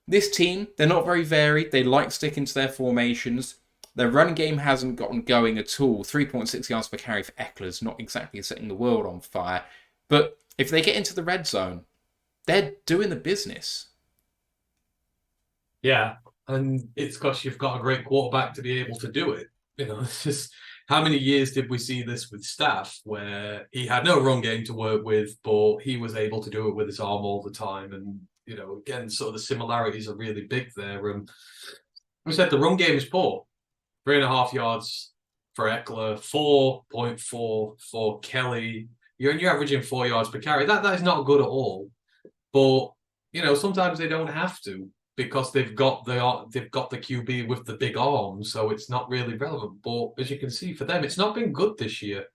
this team, they're not very varied. They like sticking to their formations. Their run game hasn't gotten going at all. 3.6 yards per carry for Eckler's not exactly setting the world on fire. But if they get into the red zone, they're doing the business. Yeah, and it's because you've got a great quarterback to be able to do it. It's just, how many years did we see this with Staff, where he had no run game to work with, but he was able to do it with his arm all the time? And, again, sort of the similarities are really big there. And we said the run game is poor. 3.5 yards for Eckler, 4.4 for Kelly. You're averaging 4 yards per carry. That is not good at all. But, sometimes they don't have to, because they've got the QB with the big arm, so it's not really relevant. But as you can see, for them, it's not been good this year.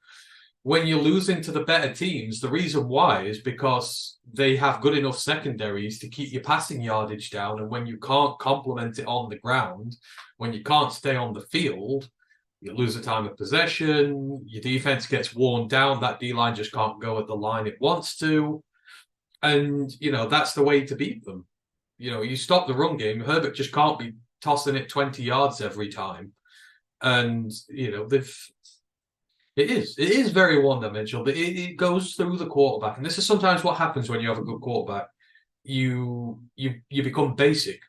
When you're losing to the better teams, the reason why is because they have good enough secondaries to keep your passing yardage down, and when you can't complement it on the ground, when you can't stay on the field, you lose the time of possession, your defense gets worn down, that D-line just can't go at the line it wants to, and, that's the way to beat them. You stop the run game, Herbert just can't be tossing it 20 yards every time. And, it is very one-dimensional, but it goes through the quarterback. And this is sometimes what happens when you have a good quarterback. You become basic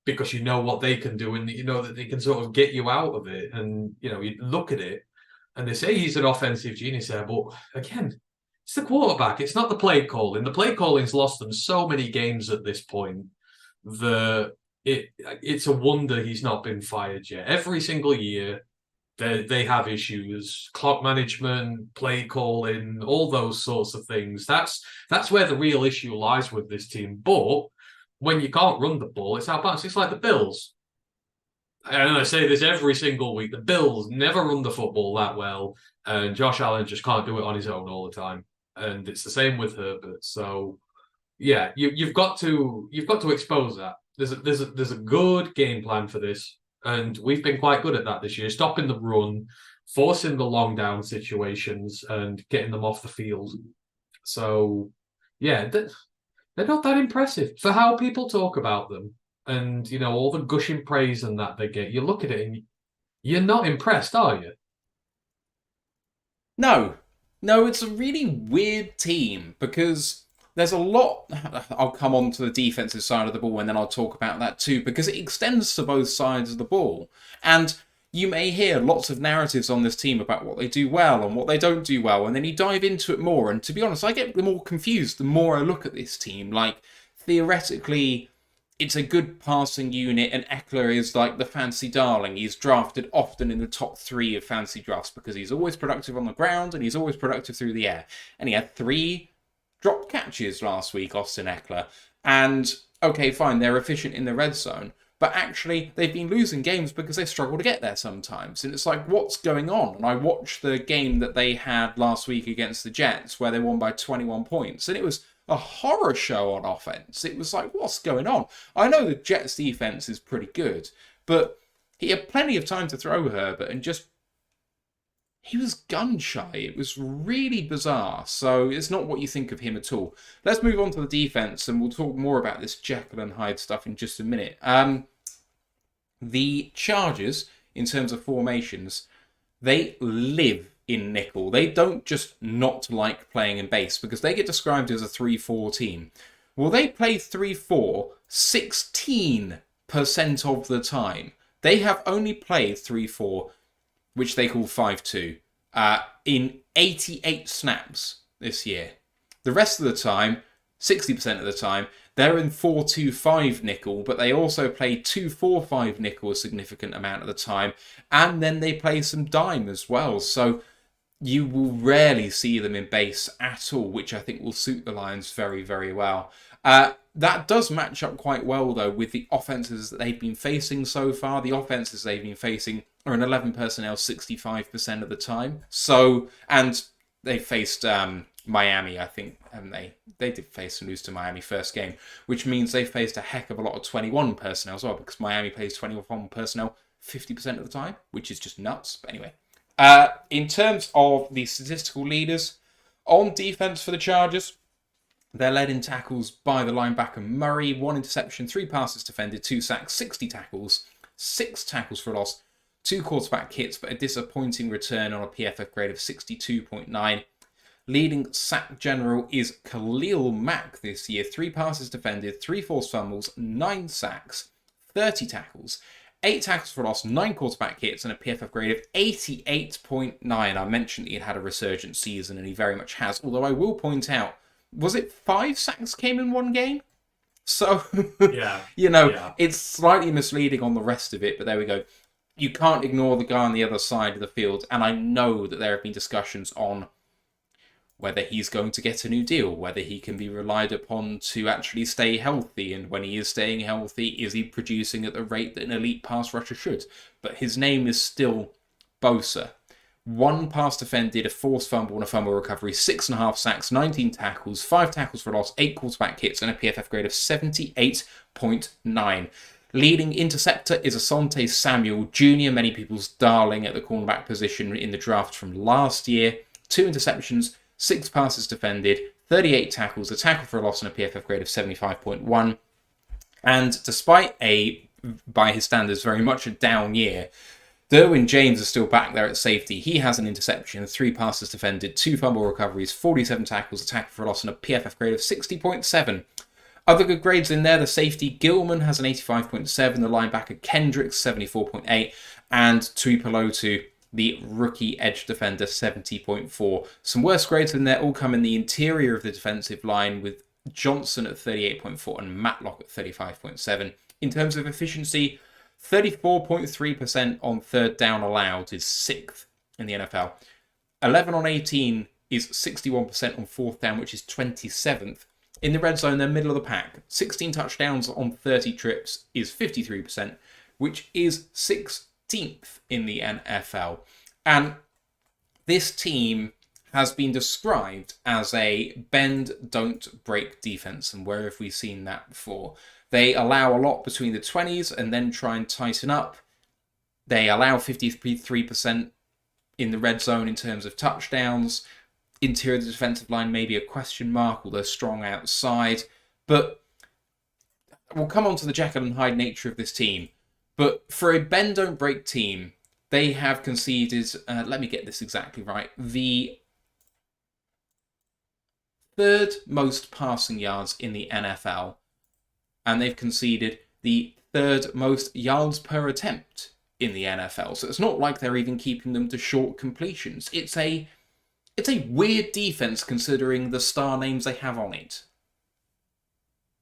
because you know what they can do, and you know that they can sort of get you out of it. And, you look at it, and they say he's an offensive genius there, but again, it's the quarterback. It's not the play calling. The play calling's lost them so many games at this point. It's a wonder he's not been fired yet. Every single year, they have issues, clock management, play calling, all those sorts of things. That's where the real issue lies with this team. But when you can't run the ball, it's out of balance. It's like the Bills. And I say this every single week. The Bills never run the football that well, and Josh Allen just can't do it on his own all the time. And it's the same with Herbert. So, yeah, you've got to expose that. There's a good game plan for this, and we've been quite good at that this year, stopping the run, forcing the long down situations, and getting them off the field. So, yeah, they're not that impressive for how people talk about them, and all the gushing praise and that they get. You look at it and you're not impressed, are you? No, it's a really weird team because there's a lot. I'll come on to the defensive side of the ball and then I'll talk about that too, because it extends to both sides of the ball. And you may hear lots of narratives on this team about what they do well and what they don't do well, and then you dive into it more. And to be honest, I get more confused the more I look at this team. Like, theoretically, it's a good passing unit, and Eckler is like the fancy darling. He's drafted often in the top 3 of fancy drafts because he's always productive on the ground and he's always productive through the air. And he had 3 dropped catches last week, Austin Eckler. And, okay, fine, they're efficient in the red zone, but actually they've been losing games because they struggle to get there sometimes. And it's like, what's going on? And I watched the game that they had last week against the Jets where they won by 21 points, and it was a horror show on offense. It was like, what's going on? I know the Jets defense is pretty good, but he had plenty of time to throw Herbert, and just he was gun shy. It was really bizarre. So it's not what you think of him at all. Let's move on to the defense, and we'll talk more about this Jekyll and Hyde stuff in just a minute. The Chargers, in terms of formations, they live in nickel. They don't just not like playing in base, because they get described as a 3-4 team. Well, they play 3-4 16% of the time. They have only played 3-4, which they call 5-2, in 88 snaps this year. The rest of the time, 60% of the time, they're in 4-2-5 nickel, but they also play 2-4-5 nickel a significant amount of the time, and then they play some dime as well. So you will rarely see them in base at all, which I think will suit the Lions very, very well. That does match up quite well, though, with the offenses that they've been facing so far. The offenses they've been facing are an 11 personnel 65% of the time. So, and they faced Miami, I think, and they did face and lose to Miami first game, which means they faced a heck of a lot of 21 personnel as well, because Miami plays 21 personnel 50% of the time, which is just nuts. But anyway, in terms of the statistical leaders on defense for the Chargers, they're led in tackles by the linebacker Murray, 1 interception, 3 passes defended, 2 sacks, 60 tackles, 6 tackles for loss, 2 quarterback hits, but a disappointing return on a PFF grade of 62.9. Leading sack general is Khalil Mack this year, 3 passes defended, 3 forced fumbles, 9 sacks, 30 tackles, 8 tackles for loss, 9 quarterback hits, and a PFF grade of 88.9. I mentioned he had a resurgent season, and he very much has, although I will point out, was it 5 sacks came in one game? So, It's slightly misleading on the rest of it, but there we go. You can't ignore the guy on the other side of the field, and I know that there have been discussions on whether he's going to get a new deal, whether he can be relied upon to actually stay healthy, and when he is staying healthy, is he producing at the rate that an elite pass rusher should? But his name is still Bosa. 1 pass defended, a forced fumble and a fumble recovery, 6.5 sacks, 19 tackles, 5 tackles for loss, 8 quarterback hits, and a PFF grade of 78.9. Leading interceptor is Asante Samuel Jr., many people's darling at the cornerback position in the draft from last year. 2 interceptions, 6 passes defended, 38 tackles, a tackle for a loss, and a PFF grade of 75.1. And despite by his standards, very much a down year, Derwin James is still back there at safety. He has an interception, 3 passes defended, 2 fumble recoveries, 47 tackles, a tackle for a loss, and a PFF grade of 60.7. Other good grades in there, the safety Gilman has an 85.7, the linebacker Kendricks 74.8, and Tuipulotu, the rookie edge defender, 70.4. Some worse grades in there all come in the interior of the defensive line, with Johnson at 38.4 and Matlock at 35.7. In terms of efficiency, 34.3% on third down allowed is 6th in the NFL. 11 on 18 is 61% on fourth down, which is 27th. In the red zone, they're middle of the pack. 16 touchdowns on 30 trips is 53%, which is 16th in the NFL. And this team has been described as a bend, don't break defense. And where have we seen that before? They allow a lot between the 20s and then try and tighten up. They allow 53% in the red zone in terms of touchdowns. Interior of the defensive line may be a question mark, although strong outside. But we'll come on to the Jekyll and Hyde nature of this team. But for a bend, don't break team, they have conceded, let me get this exactly right, the 3rd most passing yards in the NFL. And they've conceded the 3rd most yards per attempt in the NFL. So it's not like they're even keeping them to short completions. It's a weird defense considering the star names they have on it.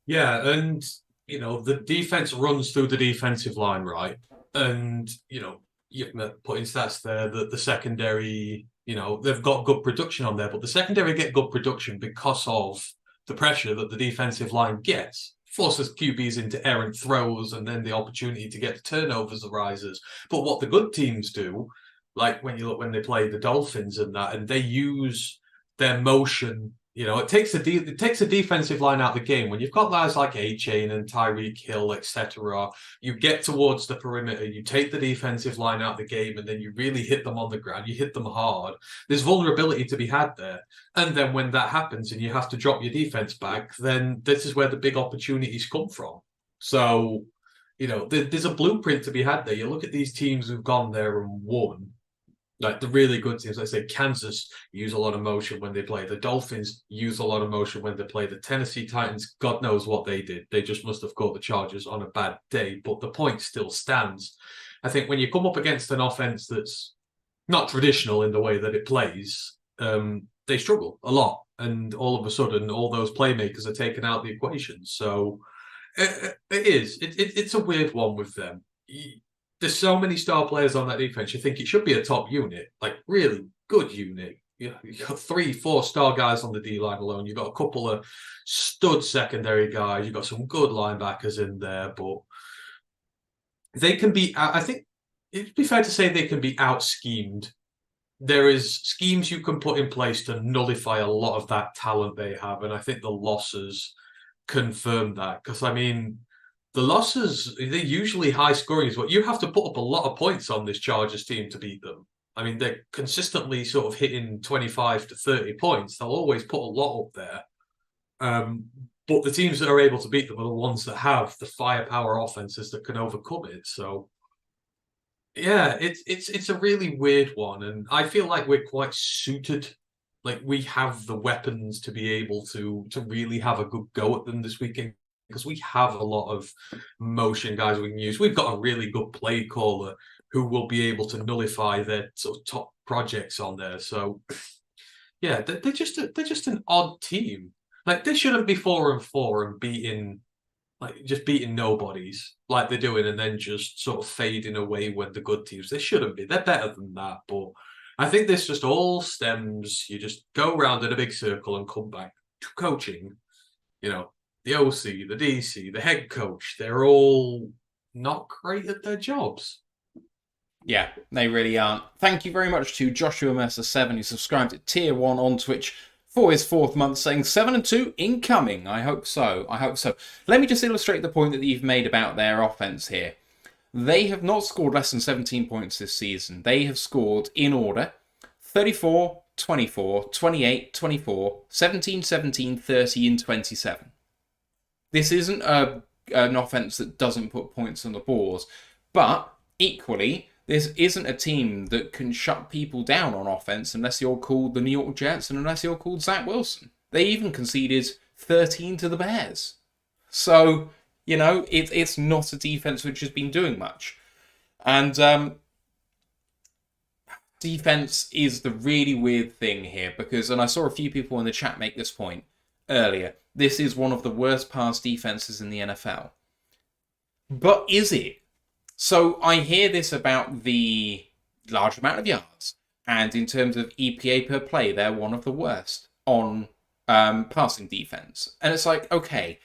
Yeah, and the defense runs through the defensive line, right? And you can put in stats there that the secondary, they've got good production on there, but the secondary get good production because of the pressure that the defensive line gets. Forces QBs into errant throws, and then the opportunity to get turnovers arises. But what the good teams do, like when they play the Dolphins and that, and they use their motion You know, it takes a defensive line out of the game. When you've got guys like A-Chain and Tyreek Hill, etc., you get towards the perimeter, you take the defensive line out of the game, and then you really hit them on the ground. You hit them hard. There's vulnerability to be had there. And then when that happens and you have to drop your defense back, then this is where the big opportunities come from. So, you know, there's a blueprint to be had there. You look at these teams who've gone there and won. Like the really good teams, let's say Kansas use a lot of motion when they play. The Dolphins use a lot of motion when they play. The Tennessee Titans, God knows what they did. They just must have caught the Chargers on a bad day. But the point still stands. I think when you come up against an offense that's not traditional in the way that it plays, they struggle a lot. And all of a sudden, all those playmakers are taken out of the equation. So it's a weird one with them. There's so many star players on that defense. You think it should be a top unit, like really good unit. You've got 3-4 star guys on the D line alone. You've got a couple of stud secondary guys. You've got some good linebackers in there, but they can be. I think it'd be fair to say they can be out schemed. There is schemes you can put in place to nullify a lot of that talent they have, and I think the losses confirm that. Because I mean, the losses, they're usually high scoring, but you have to put up a lot of points on this Chargers team to beat them. I mean, they're consistently sort of hitting 25 to 30 points. They'll always put a lot up there. But the teams that are able to beat them are the ones that have the firepower offenses that can overcome it. So, yeah, it's a really weird one. And I feel like we're quite suited. Like, we have the weapons to be able to really have a good go at them this weekend. Because we have a lot of motion guys we can use. We've got a really good play caller who will be able to nullify their sort of top projects on there. So, yeah, they're just an odd team. Like they shouldn't be 4-4 and beating nobodies like they're doing, and then just sort of fading away when the good teams. They shouldn't be. They're better than that. But I think this just all stems. You just go around in a big circle and come back to coaching. You know. The OC, the DC, the head coach, they're all not great at their jobs. Yeah, they really aren't. Thank you very much to Joshua Mercer 7, who subscribed at Tier 1 on Twitch for his 4th month, saying 7-2 incoming. I hope so. Let me just illustrate the point that you've made about their offense here. They have not scored less than 17 points this season. They have scored, in order, 34, 24, 28, 24, 17, 17, 30, and 27. This isn't an offense that doesn't put points on the board, but equally, this isn't a team that can shut people down on offense unless you're called the New York Jets and unless you're called Zach Wilson. They even conceded 13 to the Bears. So, you know, it's not a defense which has been doing much. And defense is the really weird thing here because, and I saw a few people in the chat make this point earlier, this is one of the worst pass defenses in the NFL. But is it? So I hear this about the large amount of yards, and in terms of EPA per play, they're one of the worst on passing defense. And it's like, okay,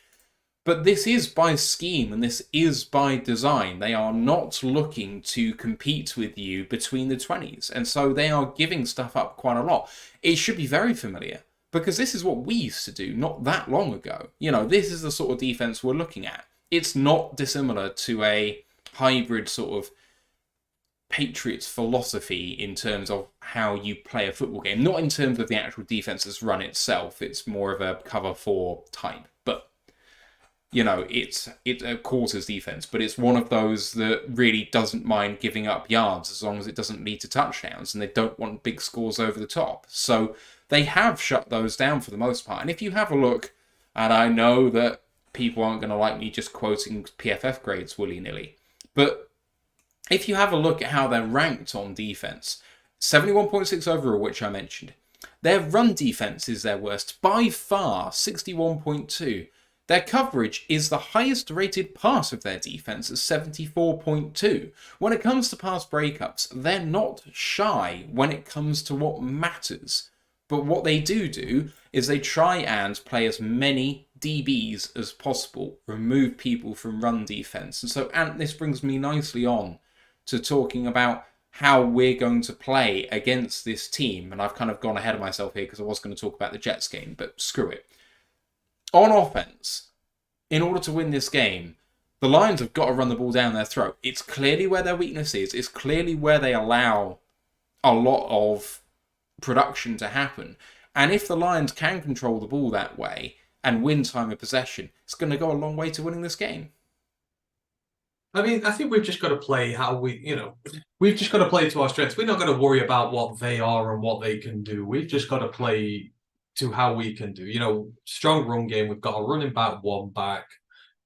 but this is by scheme and this is by design. They are not looking to compete with you between the 20s, and so they are giving stuff up quite a lot. It should be very familiar. Because this is what we used to do not that long ago. You know, this is the sort of defense we're looking at. It's not dissimilar to a hybrid sort of Patriots philosophy in terms of how you play a football game. Not in terms of the actual defense's run itself. It's more of a cover 4 type. But, you know, it's a quarters defense. But it's one of those that really doesn't mind giving up yards as long as it doesn't lead to touchdowns. And they don't want big scores over the top. So they have shut those down for the most part. And if you have a look, and I know that people aren't going to like me just quoting PFF grades willy-nilly, but if you have a look at how they're ranked on defense, 71.6 overall, which I mentioned, their run defense is their worst by far, 61.2. Their coverage is the highest rated part of their defense at 74.2. When it comes to pass breakups, they're not shy when it comes to what matters. But what they do is they try and play as many DBs as possible, remove people from run defense. And so, Ant, this brings me nicely on to talking about how we're going to play against this team. And I've kind of gone ahead of myself here because I was going to talk about the Jets game, but screw it. On offense, in order to win this game, the Lions have got to run the ball down their throat. It's clearly where their weakness is. It's clearly where they allow a lot of production to happen. And if the Lions can control the ball that way and win time of possession, it's going to go a long way to winning this game. I mean, I think we've just got to play we've just got to play to our strengths. We're not going to worry about what they are and what they can do. We've just got to play to how we can do. Strong run game. We've got a running back, one back,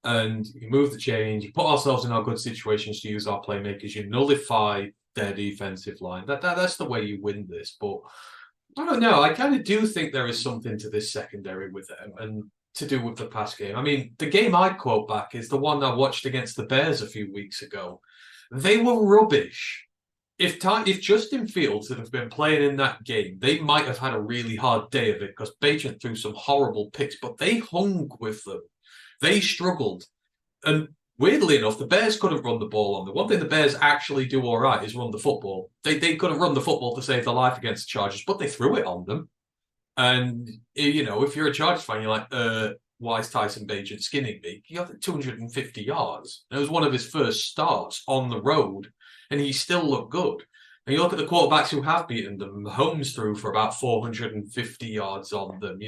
and you move the change. You put ourselves in our good situations to use our playmakers. You nullify their defensive line. That's the way you win this. But I don't know. I kind of do think there is something to this secondary with them and to do with the pass game. I mean, the game I quote back is the one I watched against the Bears a few weeks ago. They were rubbish. If Justin Fields had have been playing in that game, they might have had a really hard day of it because Bagent threw some horrible picks, but they hung with them. They struggled. And weirdly enough, the Bears couldn't run the ball on them. One thing the Bears actually do all right is run the football. They couldn't run the football to save their life against the Chargers, but they threw it on them. And, if you're a Chargers fan, you're like, why is Tyson Bagent skinning me? He got 250 yards. And it was one of his first starts on the road, and he still looked good. And you look at the quarterbacks who have beaten them. Mahomes threw for about 450 yards on them.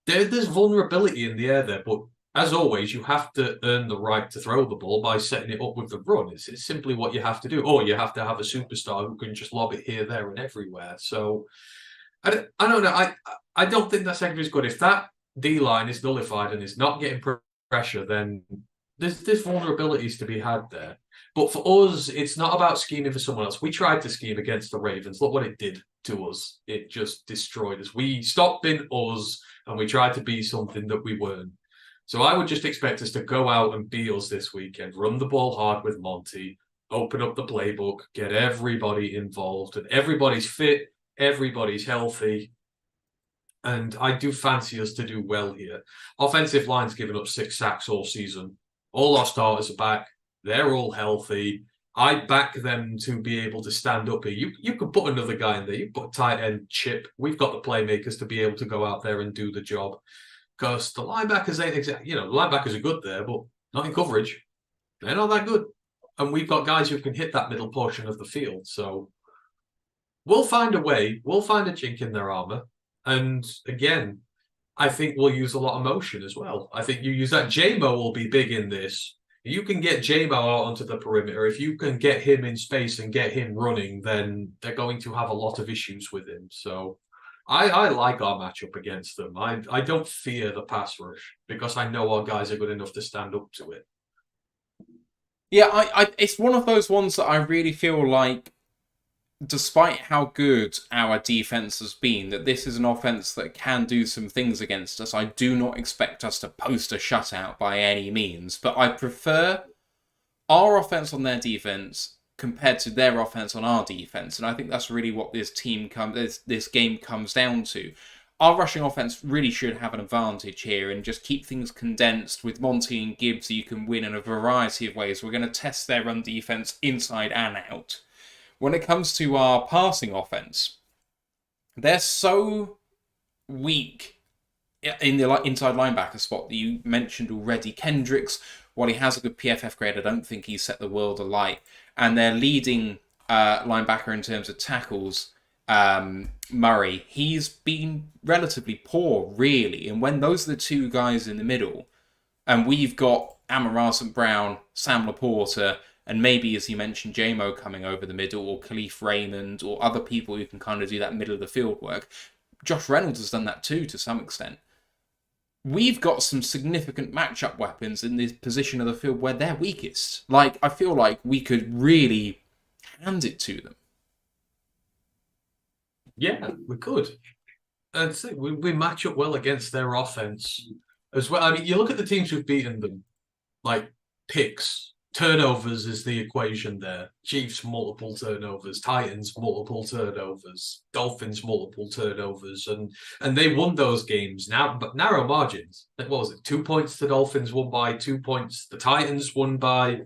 There's vulnerability in the air there, but as always, you have to earn the right to throw the ball by setting it up with the run. It's simply what you have to do. Or you have to have a superstar who can just lob it here, there, and everywhere. So I don't know. I don't think that secondary is good. If that D-line is nullified and is not getting pressure, then there's vulnerabilities to be had there. But for us, it's not about scheming for someone else. We tried to scheme against the Ravens. Look what it did to us. It just destroyed us. We stopped being us and we tried to be something that we weren't. So I would just expect us to go out and be us this weekend, run the ball hard with Monty, open up the playbook, get everybody involved, and everybody's fit, everybody's healthy. And I do fancy us to do well here. Offensive line's given up 6 sacks all season. All our starters are back. They're all healthy. I back them to be able to stand up here. You could put another guy in there. You put tight end Chip. We've got the playmakers to be able to go out there and do the job. Because the linebackers ain't exactly, the linebackers are good there, but not in coverage. They're not that good. And we've got guys who can hit that middle portion of the field. So we'll find a way. We'll find a chink in their armor. And again, I think we'll use a lot of motion as well. I think you use that. J-Mo will be big in this. You can get J-Mo out onto the perimeter. If you can get him in space and get him running, then they're going to have a lot of issues with him. So I like our matchup against them. I don't fear the pass rush because I know our guys are good enough to stand up to it. Yeah, it's one of those ones that I really feel like, despite how good our defense has been, that this is an offense that can do some things against us. I do not expect us to post a shutout by any means, but I prefer our offense on their defense compared to their offense on our defense, and I think that's really what this game comes down to. Our rushing offense really should have an advantage here and just keep things condensed with Monty and Gibbs. You can win in a variety of ways. We're going to test their run defense inside and out. When it comes to our passing offense, they're so weak in the inside linebacker spot that you mentioned already. Kendricks, while he has a good PFF grade, I don't think he's set the world alight. And their leading linebacker in terms of tackles, Murray, he's been relatively poor, really. And when those are the two guys in the middle, and we've got Amon-Ra St. Brown, Sam Laporta, and maybe, as you mentioned, J-Mo coming over the middle, or Khalif Raymond, or other people who can kind of do that middle of the field work. Josh Reynolds has done that too, to some extent. We've got some significant matchup weapons in this position of the field where they're weakest. I feel like we could really hand it to them. Yeah, we could. I'd say we match up well against their offense as well. I mean, you look at the teams who've beaten them, like picks. Turnovers is the equation there. Chiefs, multiple turnovers. Titans, multiple turnovers. Dolphins, multiple turnovers. And they won those games now, but narrow margins. What was it? 2 points the Dolphins won by, 2 points the Titans won by.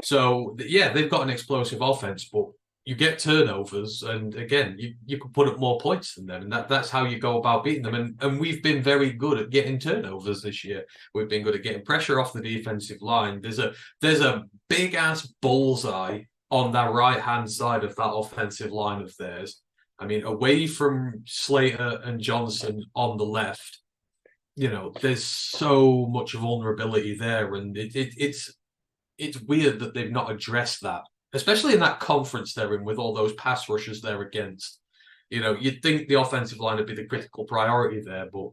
So, yeah, they've got an explosive offense, but you get turnovers, and again, you can put up more points than them, and that's how you go about beating them. And we've been very good at getting turnovers this year. We've been good at getting pressure off the defensive line. There's a big ass bullseye on that right hand side of that offensive line of theirs. I mean, away from Slater and Johnson on the left, there's so much vulnerability there, and it's weird that they've not addressed that, especially in that conference they're in with all those pass rushers they're against. You'd think the offensive line would be the critical priority there, but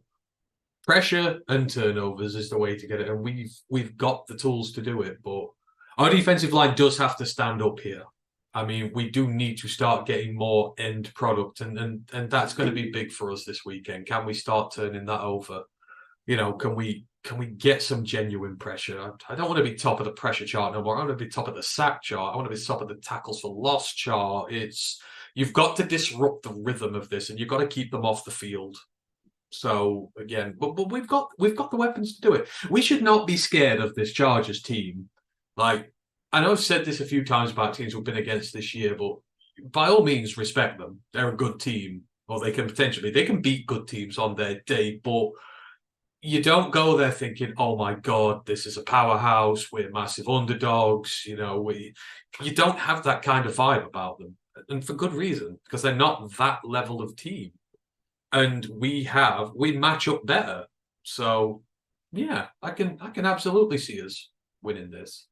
pressure and turnovers is the way to get it, and we've got the tools to do it. But our defensive line does have to stand up here. I mean, we do need to start getting more end product, and that's going to be big for us this weekend. Can we start turning that over? Can we get some genuine pressure? I don't want to be top of the pressure chart no more. I want to be top of the sack chart. I want to be top of the tackles for loss chart. You've got to disrupt the rhythm of this, and you've got to keep them off the field. So again, but we've got the weapons to do it. We should not be scared of this Chargers team. Like, I know I've said this a few times about teams we've been against this year, but by all means, respect them. They're a good team, or they can beat good teams on their day, but you don't go there thinking, oh my God, this is a powerhouse, we're massive underdogs. You don't have that kind of vibe about them. And for good reason, because they're not that level of team. And we match up better. So yeah, I can absolutely see us winning this.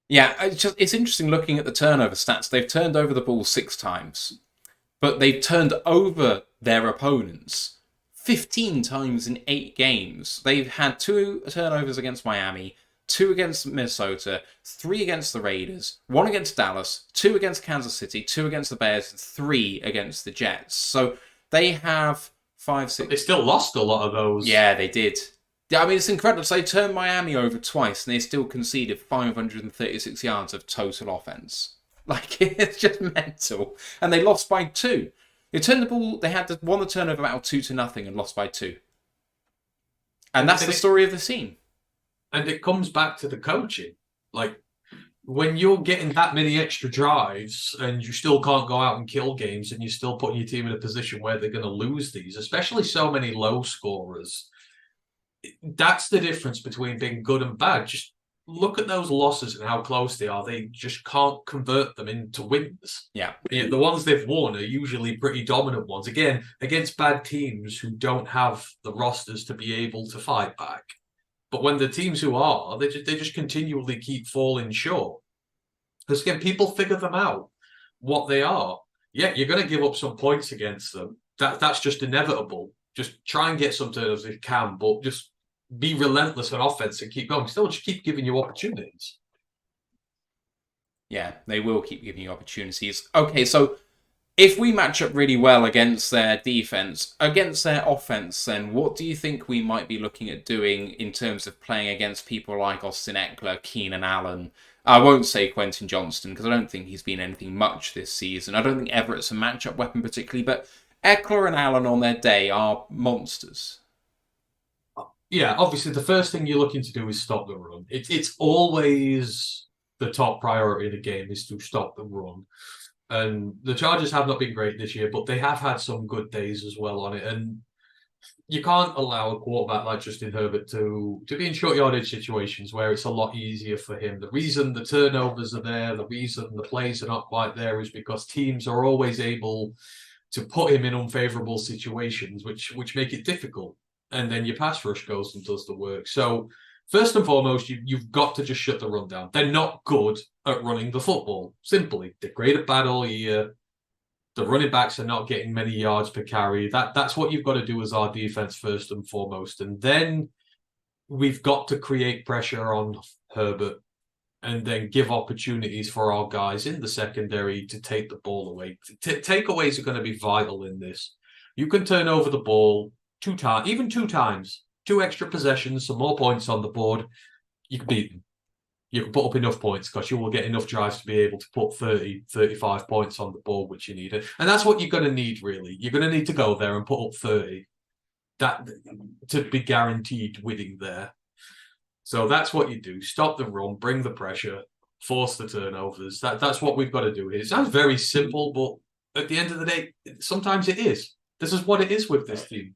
Yeah, it's interesting looking at the turnover stats. They've turned over the ball 6 times, but they've turned over their opponents 15 times in 8 games. They've had 2 turnovers against Miami, 2 against Minnesota, 3 against the Raiders, 1 against Dallas, 2 against Kansas City, 2 against the Bears, and 3 against the Jets. So they have 5, 6... They still lost a lot of those. Yeah, they did. I mean, it's incredible. So they turned Miami over twice, and they still conceded 536 yards of total offense. Like, it's just mental. And they lost by 2. They turned the ball. They won the turnover battle 2-0 and lost by 2. And that's the story of the team. And it comes back to the coaching. Like, when you're getting that many extra drives and you still can't go out and kill games, and you're still putting your team in a position where they're going to lose these, especially so many low scorers. That's the difference between being good and bad. Just look at those losses and how close they are. They just can't convert them into wins. Yeah. The ones they've won are usually pretty dominant ones. Again, against bad teams who don't have the rosters to be able to fight back. But when the teams who are, they just continually keep falling short. Because again, people figure them out, what they are. Yeah, you're going to give up some points against them. That's just inevitable. Just try and get some turnovers if you can, but just be relentless on offense and keep going. Still just keep giving you opportunities. Yeah, they will keep giving you opportunities. Okay, so if we match up really well against their defense, against their offense, then what do you think we might be looking at doing in terms of playing against people like Austin Eckler, Keenan Allen? I won't say Quentin Johnston, because I don't think he's been anything much this season. I don't think Everett's a matchup weapon particularly, but Eckler and Allen on their day are monsters. Yeah, obviously the first thing you're looking to do is stop the run. It's always the top priority in the game is to stop the run. And the Chargers have not been great this year, but they have had some good days as well on it. And you can't allow a quarterback like Justin Herbert to be in short yardage situations where it's a lot easier for him. The reason the turnovers are there, the reason the plays are not quite there is because teams are always able to put him in unfavorable situations, which make it difficult. And then your pass rush goes and does the work. So first and foremost, you've got to just shut the run down. They're not good at running the football, simply. They're great at bad all year. The running backs are not getting many yards per carry. That's what you've got to do as our defense first and foremost. And then we've got to create pressure on Herbert and then give opportunities for our guys in the secondary to take the ball away. Takeaways are going to be vital in this. You can turn over the ball 2 times, even 2 times, 2 extra possessions, some more points on the board. You can beat them. You can put up enough points because you will get enough drives to be able to put 30, 35 points on the board, which you need. And that's what you're going to need, really. You're going to need to go there and put up 30 to be guaranteed winning there. So that's what you do. Stop the run, bring the pressure, force the turnovers. That's what we've got to do here. It sounds very simple, but at the end of the day, sometimes it is. This is what it is with this team.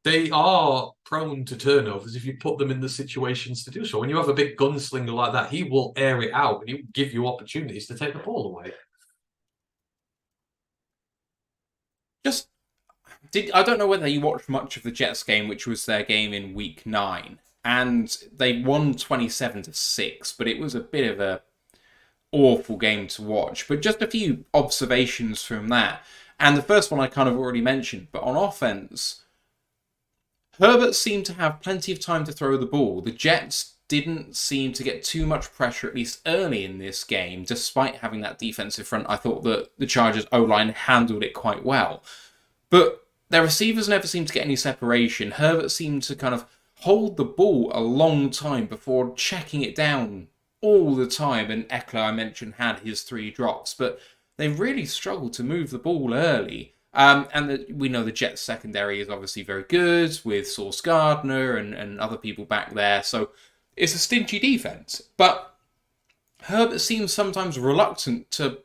They are prone to turnovers if you put them in the situations to do so. When you have a big gunslinger like that, he will air it out and he will give you opportunities to take the ball away. I don't know whether you watched much of the Jets game, which was their game in week 9, and they won 27-6, but it was a bit of a awful game to watch. But just a few observations from that. And the first one I kind of already mentioned, but on offense, Herbert seemed to have plenty of time to throw the ball. The Jets didn't seem to get too much pressure, at least early in this game, despite having that defensive front. I thought that the Chargers O-line handled it quite well. But their receivers never seemed to get any separation. Herbert seemed to kind of hold the ball a long time before checking it down all the time. And Eckler, I mentioned, had his 3 drops. But they really struggled to move the ball early. We know the Jets secondary is obviously very good with Sauce Gardner and other people back there. So it's a stingy defense. But Herbert seems sometimes reluctant to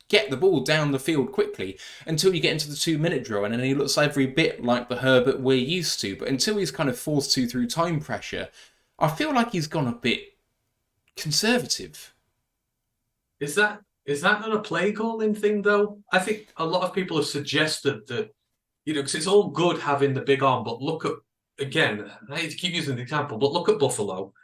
get the ball down the field quickly until you get into the 2-minute drill, and then he looks every bit like the Herbert we're used to. But until he's kind of forced to through time pressure, I feel like he's gone a bit conservative. Is that not a play calling thing, though? I think a lot of people have suggested that, because it's all good having the big arm, but look at, again, I hate to keep using the example, but look at Buffalo.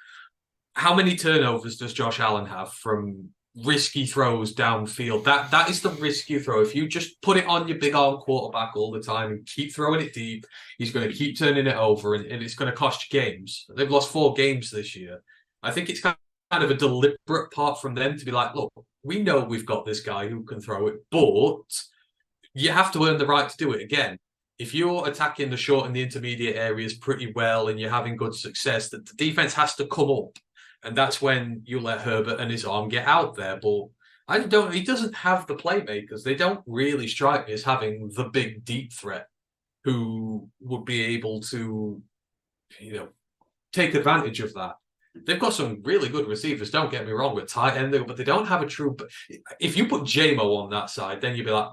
How many turnovers does Josh Allen have from risky throws downfield? That is the risky throw. If you just put it on your big arm quarterback all the time and keep throwing it deep, he's going to keep turning it over, and it's going to cost you games. They've lost 4 games this year. I think it's kind of a deliberate part from them to be like, look, we know we've got this guy who can throw it, but you have to earn the right to do it again. If you're attacking the short and the intermediate areas pretty well and you're having good success, the defense has to come up. And that's when you let Herbert and his arm get out there. But he doesn't have the playmakers. They don't really strike me as having the big deep threat who would be able to, take advantage of that. They've got some really good receivers, don't get me wrong, with tight end, but they don't have a true. If you put JMO on that side, then you'd be like,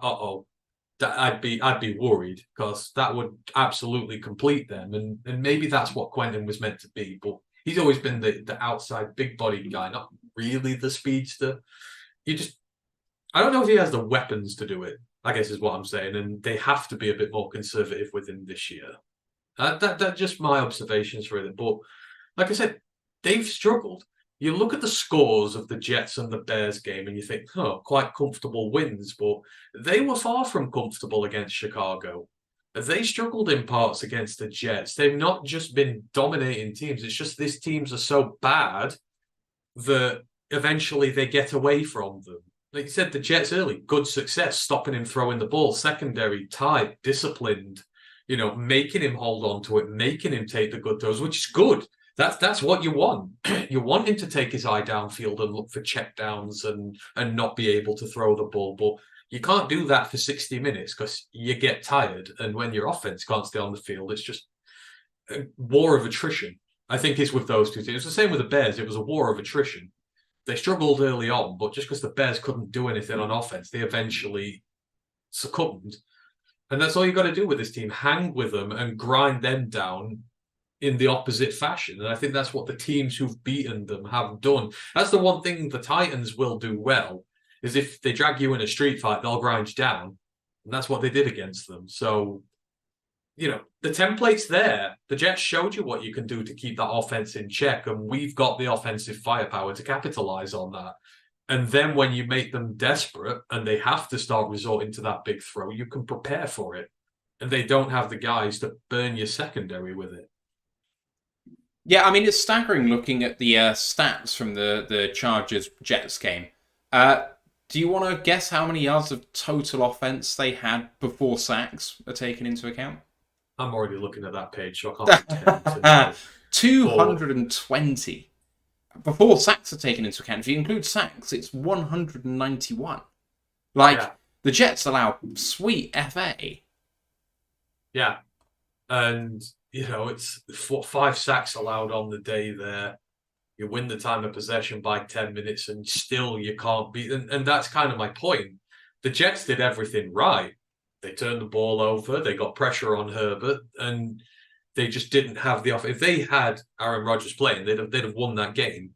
I'd be worried, because that would absolutely complete them. And maybe that's what Quentin was meant to be, but he's always been the outside big body guy, not really the speedster. I don't know if he has the weapons to do it, I guess is what I'm saying. And they have to be a bit more conservative with him this year. That's just my observations for it. But like I said, they've struggled. You look at the scores of the Jets and the Bears game and you think, quite comfortable wins. But they were far from comfortable against Chicago. They struggled in parts against the Jets. They've not just been dominating teams. It's just these teams are so bad that eventually they get away from them. Like you said, the Jets early, good success, stopping him throwing the ball. Secondary, tight, disciplined, making him hold on to it, making him take the good throws, which is good. That's what you want. You want him to take his eye downfield and look for checkdowns and not be able to throw the ball. But you can't do that for 60 minutes because you get tired. And when your offense can't stay on the field, it's just a war of attrition. I think it's with those two teams. It's the same with the Bears. It was a war of attrition. They struggled early on, but just because the Bears couldn't do anything on offense, they eventually succumbed. And that's all you got to do with this team. Hang with them and grind them down in the opposite fashion. And I think that's what the teams who've beaten them have done. That's the one thing the Titans will do well, is if they drag you in a street fight, they'll grind you down. And that's what they did against them. So, the template's there. The Jets showed you what you can do to keep that offense in check. And we've got the offensive firepower to capitalize on that. And then when you make them desperate and they have to start resorting to that big throw, you can prepare for it. And they don't have the guys to burn your secondary with it. Yeah, I mean, it's staggering looking at the stats from the Chargers-Jets game. Do you want to guess how many yards of total offense they had before sacks are taken into account? I'm already looking at that page, so I can't pretend to 220. Before sacks are taken into account. If you include sacks, it's 191. The Jets allow sweet FA. Yeah. And, it's 5 sacks allowed on the day there. You win the time of possession by 10 minutes and still you can't beat. And that's kind of my point. The Jets did everything right. They turned the ball over. They got pressure on Herbert, and they just didn't have the off. If they had Aaron Rodgers playing, they'd have won that game.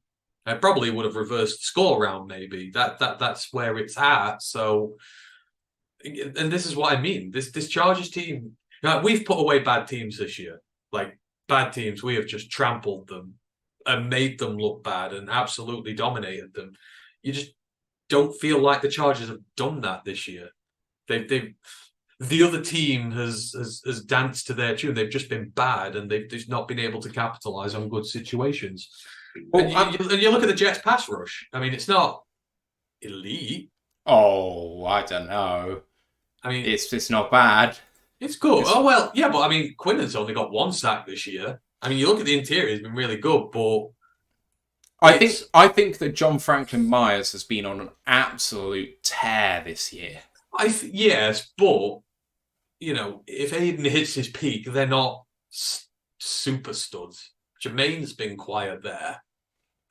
I probably would have reversed the score round. Maybe that's where it's at. So, and this is what I mean. This Chargers team. We've put away bad teams this year. Like bad teams, we have just trampled them and made them look bad and absolutely dominated them. You just don't feel like the Chargers have done that this year. They've the other team has danced to their tune. They've just been bad, and they've just not been able to capitalize on good situations. Well, and you look at the Jets pass rush. I mean, it's not elite. Oh, I don't know. I mean, it's not bad. It's good. Well, yeah, but I mean, Quinnen's only got 1 sack this year. I mean, you look at the interior; it's been really good, but I think that John Franklin Myers has been on an absolute tear this year. Yes, but you know, if Aiden hits his peak, they're not super studs. Jermaine's been quiet there.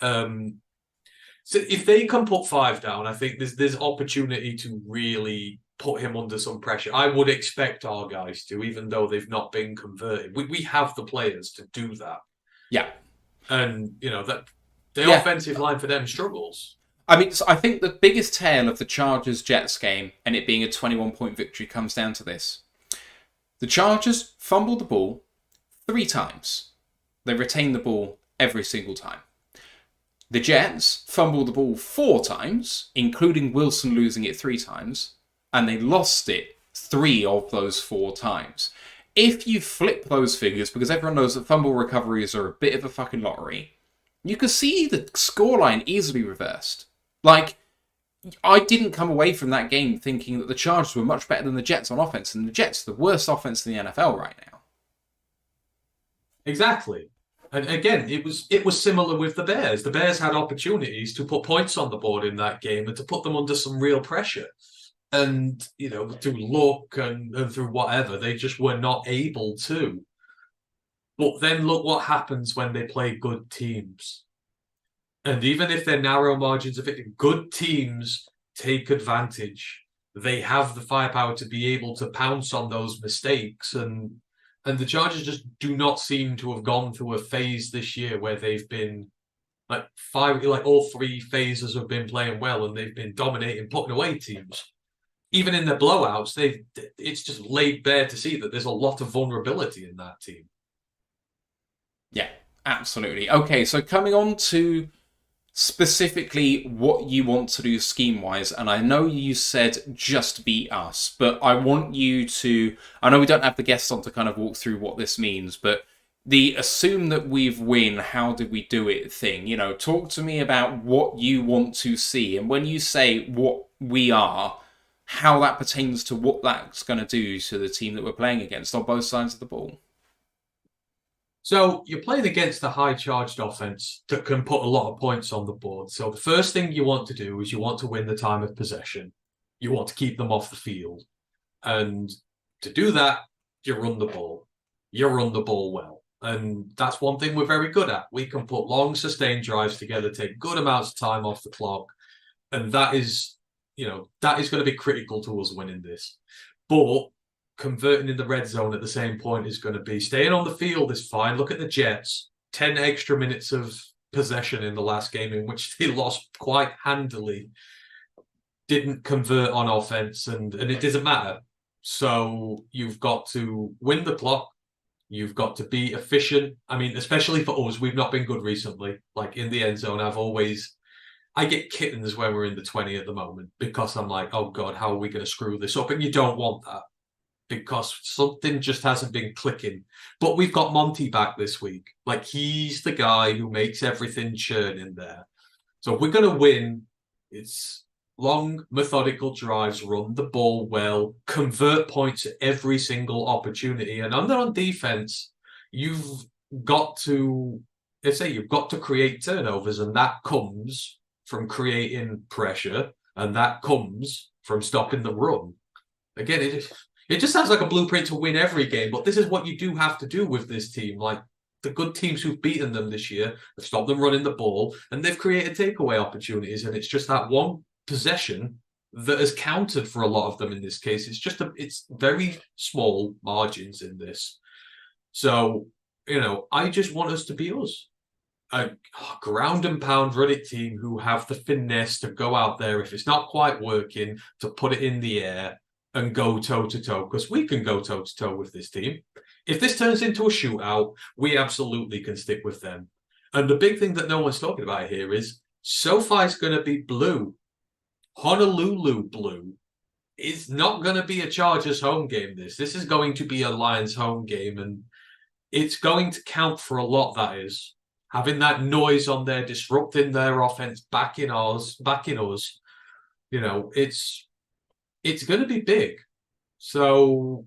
So if they can put 5 down, I think there's opportunity to really put him under some pressure. I would expect our guys to, even though they've not been converted. We have the players to do that. Yeah. And, you know, that the offensive line for them struggles. I mean, I think the biggest tale of the Chargers-Jets game, and it being a 21-point victory, comes down to this. The Chargers fumbled the ball 3 times. They retained the ball every single time. The Jets fumbled the ball 4 times, including Wilson losing it 3 times, and they lost it 3 of those 4 times. If you flip those figures, because everyone knows that fumble recoveries are a bit of a fucking lottery, you could see the scoreline easily reversed. Like, I didn't come away from that game thinking that the Chargers were much better than the Jets on offense, and the Jets are the worst offense in the NFL right now. Exactly. And again, it was similar with the Bears. The Bears had opportunities to put points on the board in that game and to put them under some real pressure. And, you know, through luck and through whatever, they just were not able to. But then look what happens when they play good teams. And even if they're narrow margins of it, good teams take advantage. They have the firepower to be able to pounce on those mistakes. And the Chargers just do not seem to have gone through a phase this year where they've been all 3 phases have been playing well and they've been dominating, putting away teams. Even in the blowouts, it's just laid bare to see that there's a lot of vulnerability in that team. Yeah, absolutely. Okay, so coming on to specifically what you want to do scheme-wise, and I know you said just beat us, but I want you to... I know we don't have the guests on to kind of walk through what this means, but the assume that we've win, how did we do it thing, you know, talk to me about what you want to see, and when you say what we are, how that pertains to what that's going to do to the team that we're playing against on both sides of the ball. So you're playing against a high-charged offense that can put a lot of points on the board. So the first thing you want to do is you want to win the time of possession. You want to keep them off the field. And to do that, you run the ball. You run the ball well. And that's one thing we're very good at. We can put long, sustained drives together, take good amounts of time off the clock. And that is going to be critical to us winning this. But converting in the red zone at the same point is going to be staying on the field is fine. Look at the Jets, 10 extra minutes of possession in the last game in which they lost quite handily, didn't convert on offense, and it doesn't matter. So you've got to win the clock. You've got to be efficient. I mean, especially for us, we've not been good recently. Like in the end zone, I get kittens when we're in the 20 at the moment because I'm like, oh God, how are we going to screw this up? And you don't want that, because something just hasn't been clicking. But we've got Monty back this week. Like, he's the guy who makes everything churn in there. So if we're going to win, it's long, methodical drives, run the ball well, convert points at every single opportunity. And on defense, you've got to create turnovers, and that comes from creating pressure, and that comes from stopping the run. Again, it just sounds like a blueprint to win every game, but this is what you do have to do with this team. Like, the good teams who've beaten them this year have stopped them running the ball, and they've created takeaway opportunities. And it's just that one possession that has counted for a lot of them in this case. It's very small margins in this. So, I just want us to be us. A ground and pound run it team who have the finesse to go out there, if it's not quite working, to put it in the air and go toe to toe, because we can go toe to toe with this team. If this turns into a shootout, we absolutely can stick with them. And the big thing that no one's talking about here is SoFi's going to be blue. Honolulu blue. It's not going to be a Chargers home game. This is going to be a Lions home game, and it's going to count for a lot. That is having that noise on there, disrupting their offense, backing us. It's going to be big. So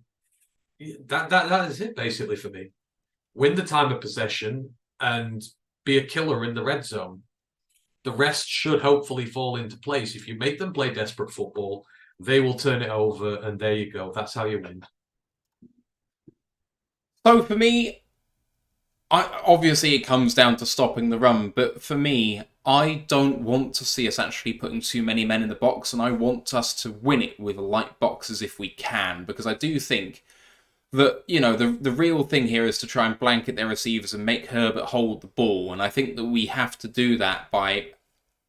that is it basically for me. Win the time of possession and be a killer in the red zone. The rest should hopefully fall into place. If you make them play desperate football, they will turn it over, and there you go. That's how you win. So for me, obviously it comes down to stopping the run, but for me, I don't want to see us actually putting too many men in the box, and I want us to win it with light boxes if we can, because I do think that, the real thing here is to try and blanket their receivers and make Herbert hold the ball, and I think that we have to do that by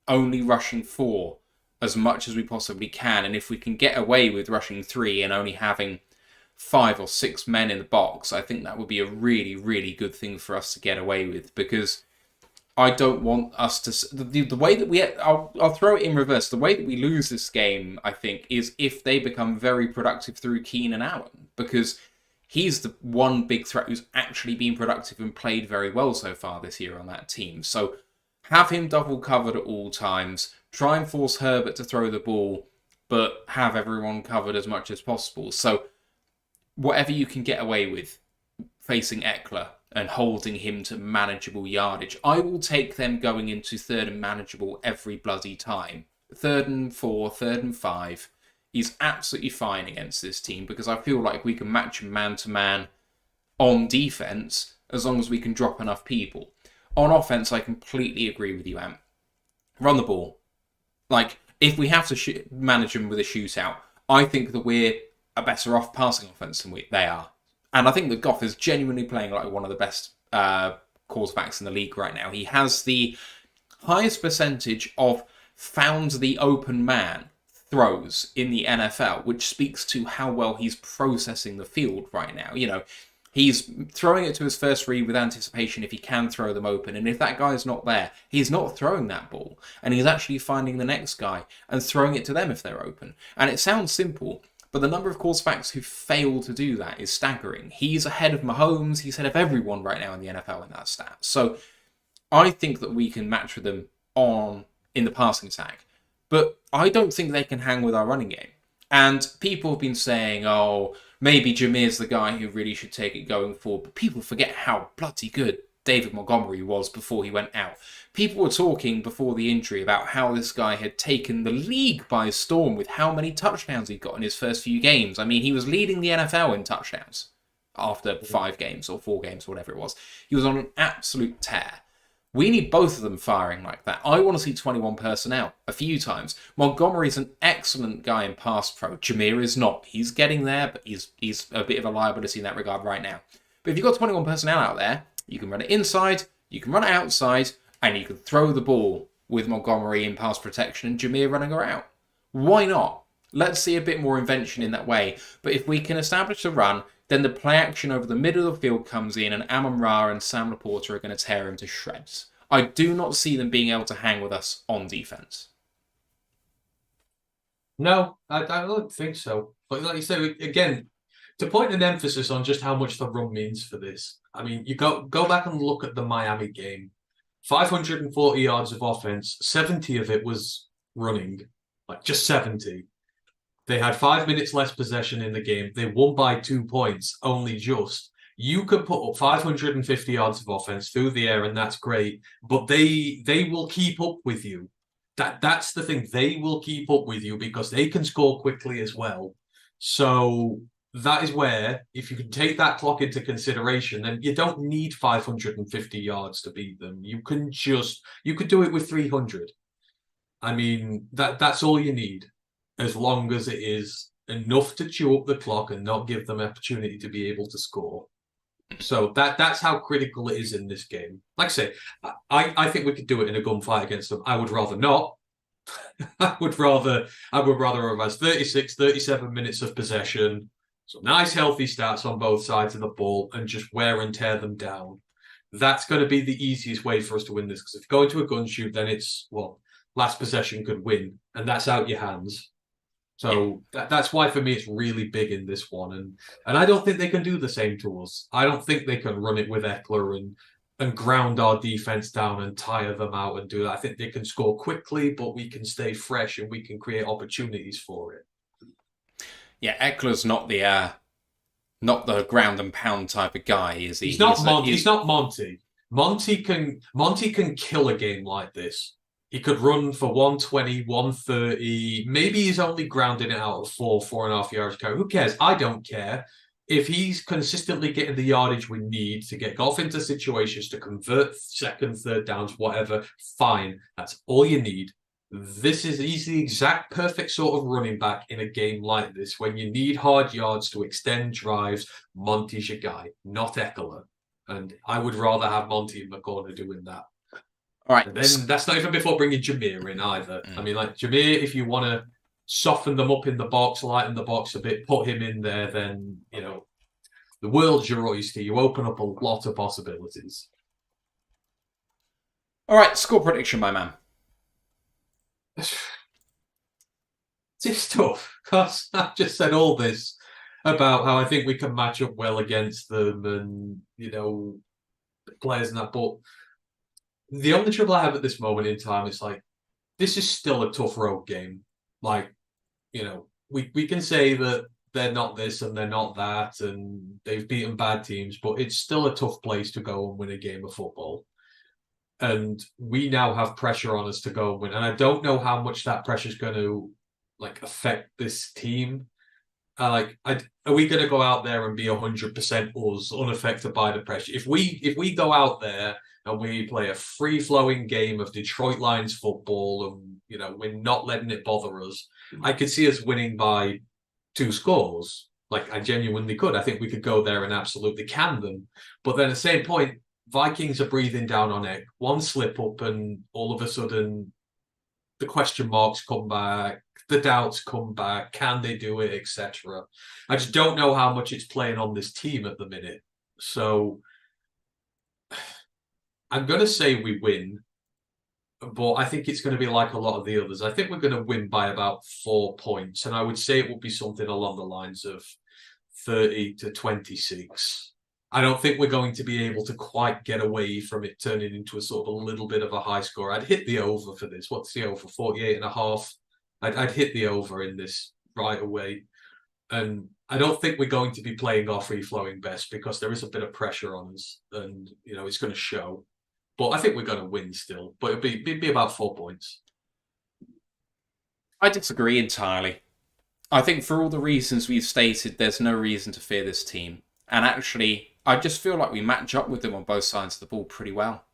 only rushing 4 as much as we possibly can, and if we can get away with rushing 3 and only having 5 or 6 men in the box, I think that would be a really, really good thing for us to get away with, because I don't want us to... The way that I'll throw it in reverse. The way that we lose this game, I think, is if they become very productive through Keenan Allen, because he's the one big threat who's actually been productive and played very well so far this year on that team. So have him double covered at all times, try and force Herbert to throw the ball, but have everyone covered as much as possible. So whatever you can get away with facing Eckler and holding him to manageable yardage, I will take them going into 3rd and manageable every bloody time. 3rd and 4, 3rd and 5. He's absolutely fine against this team, because I feel like we can match him man-to-man on defense as long as we can drop enough people. On offense, I completely agree with you, Ant. Run the ball. Like, if we have to manage them with a shootout, I think that we're a better off passing offense than they are. And I think that Goff is genuinely playing like one of the best quarterbacks in the league right now. He has the highest percentage of found the open man throws in the NFL, which speaks to how well he's processing the field right now. He's throwing it to his first read with anticipation if he can throw them open. And if that guy's not there, he's not throwing that ball. And he's actually finding the next guy and throwing it to them if they're open. And it sounds simple, but the number of quarterbacks who fail to do that is staggering. He's ahead of Mahomes. He's ahead of everyone right now in the NFL in that stat. So I think that we can match with them in the passing attack. But I don't think they can hang with our running game. And people have been saying, maybe Jameer's the guy who really should take it going forward. But people forget how bloody good David Montgomery was before he went out. People were talking before the injury about how this guy had taken the league by storm with how many touchdowns he'd got in his first few games. I mean, he was leading the NFL in touchdowns after 5 games or 4 games, or whatever it was. He was on an absolute tear. We need both of them firing like that. I want to see 21 personnel a few times. Montgomery's an excellent guy in pass pro. Jameer is not. He's getting there, but he's a bit of a liability in that regard right now. But if you've got 21 personnel out there, you can run it inside, you can run it outside, and you can throw the ball with Montgomery in pass protection and Jameer running her out. Why not? Let's see a bit more invention in that way. But if we can establish the run, then the play action over the middle of the field comes in, and Amon-Ra and Sam Laporta are going to tear him to shreds. I do not see them being able to hang with us on defense. No, I don't think so. But like you say, again, to point an emphasis on just how much the run means for this. I mean, you go back and look at the Miami game. 540 yards of offense, 70 of it was running, like just 70. They had 5 minutes less possession in the game. They won by 2 points, only just. You could put up 550 yards of offense through the air, and that's great. But they will keep up with you. That's the thing. They will keep up with you because they can score quickly as well. So that is where, if you can take that clock into consideration, then you don't need 550 yards to beat them. You could do it with 300. I mean, that's all you need, as long as it is enough to chew up the clock and not give them opportunity to be able to score. So that's how critical it is in this game. Like I say, I think we could do it in a gunfight against them. I would rather not. I would rather have us 36, 37 minutes of possession, some nice healthy stats on both sides of the ball, and just wear and tear them down. That's going to be the easiest way for us to win this. Because if you go into a gun shoot, then it's, well, last possession could win, and that's out your hands. So that's why, for me, it's really big in this one. And I don't think they can do the same to us. I don't think they can run it with Eckler and ground our defense down and tire them out and do that. I think they can score quickly, but we can stay fresh and we can create opportunities for it. Yeah, Eckler's not the ground and pound type of guy, is he? He's not Monty. Monty can kill a game like this. He could run for 120, 130. Maybe he's only grounding it out of 4.5 yards carry. Who cares? I don't care. If he's consistently getting the yardage we need to get golf into situations to convert second, third downs, whatever, fine. That's all you need. He's the exact perfect sort of running back in a game like this. When you need hard yards to extend drives, Monty's your guy, not Eckler. And I would rather have Monty in the corner doing that. All right. And then that's not even before bringing Jameer in either. I mean, like, Jameer, if you want to soften them up in the box, lighten the box a bit, put him in there, then, the world's your oyster. You open up a lot of possibilities. All right, score prediction, my man. It's tough, because I've just said all this about how I think we can match up well against them and, players and that, but the only trouble I have at this moment in time is, like, this is still a tough road game. Like, we can say that they're not this and they're not that and they've beaten bad teams, but it's still a tough place to go and win a game of football. And we now have pressure on us to go and win. And I don't know how much that pressure is going to, like, affect this team. Are we going to go out there and be 100% us, unaffected by the pressure? If we go out there and we play a free-flowing game of Detroit Lions football and, we're not letting it bother us, I could see us winning by 2 scores. Like, I genuinely could. I think we could go there and absolutely can them. But then at the same point, Vikings are breathing down on it. One slip up and all of a sudden the question marks come back, the doubts come back, can they do it, etc. I just don't know how much it's playing on this team at the minute. So I'm going to say we win, but I think it's going to be like a lot of the others. I think we're going to win by about 4 points, and I would say it will be something along the lines of 30-26. I don't think we're going to be able to quite get away from it turning into a sort of a little bit of a high score. I'd hit the over for this. What's the over? 48.5. I'd hit the over in this right away. And I don't think we're going to be playing our free-flowing best because there is a bit of pressure on us and, it's going to show. But I think we're going to win still. But it'd be about 4 points. I disagree entirely. I think for all the reasons we've stated, there's no reason to fear this team. And actually, I just feel like we match up with them on both sides of the ball pretty well.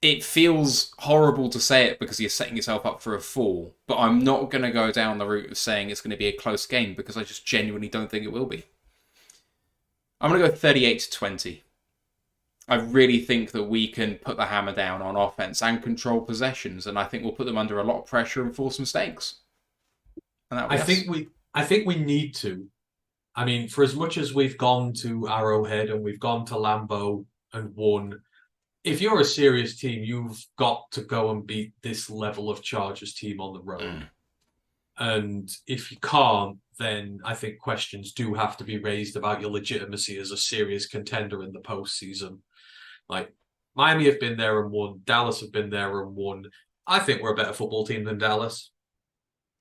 It feels horrible to say it because you're setting yourself up for a fall, but I'm not going to go down the route of saying it's going to be a close game because I just genuinely don't think it will be. I'm going to go 38-20. I really think that we can put the hammer down on offense and control possessions, and I think we'll put them under a lot of pressure and force mistakes. And I think we need to. I mean, for as much as we've gone to Arrowhead and we've gone to Lambeau and won, if you're a serious team, you've got to go and beat this level of Chargers team on the road. And if you can't, then I think questions do have to be raised about your legitimacy as a serious contender in the postseason. Like, Miami have been there and won. Dallas have been there and won. I think we're a better football team than Dallas.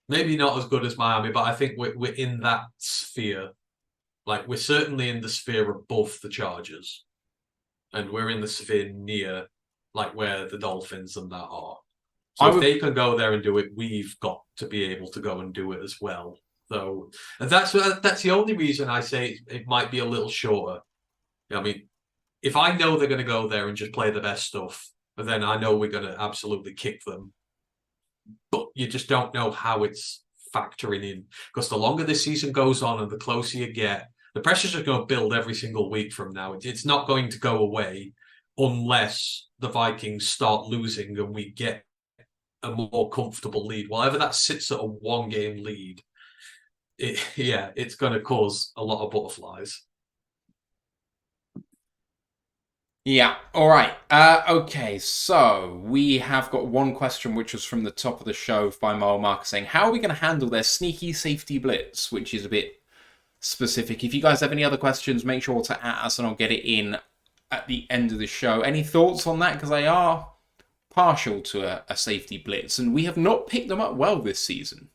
Maybe not as good as Miami, but I think we're in that sphere. Like, we're certainly in the sphere above the Chargers. And we're in the sphere near, like, where the Dolphins and that are. So if they can go there and do it, we've got to be able to go and do it as well. So and that's the only reason I say it might be a little shorter. I mean, if I know they're going to go there and just play the best stuff, then I know we're going to absolutely kick them. But you just don't know how it's factoring in, because the longer this season goes on and the closer you get, the pressures are going to build every single week from now. It's not going to go away unless the Vikings start losing and we get a more comfortable lead. Whatever that sits at a 1-game lead, it's going to cause a lot of butterflies. Yeah, all right. Okay, so we have got one question which was from the top of the show by Mile Marker saying, how are we going to handle their sneaky safety blitz, which is a bit specific. If you guys have any other questions, make sure to at us and I'll get it in at the end of the show. Any thoughts on that? Because they are partial to a safety blitz, and we have not picked them up well this season.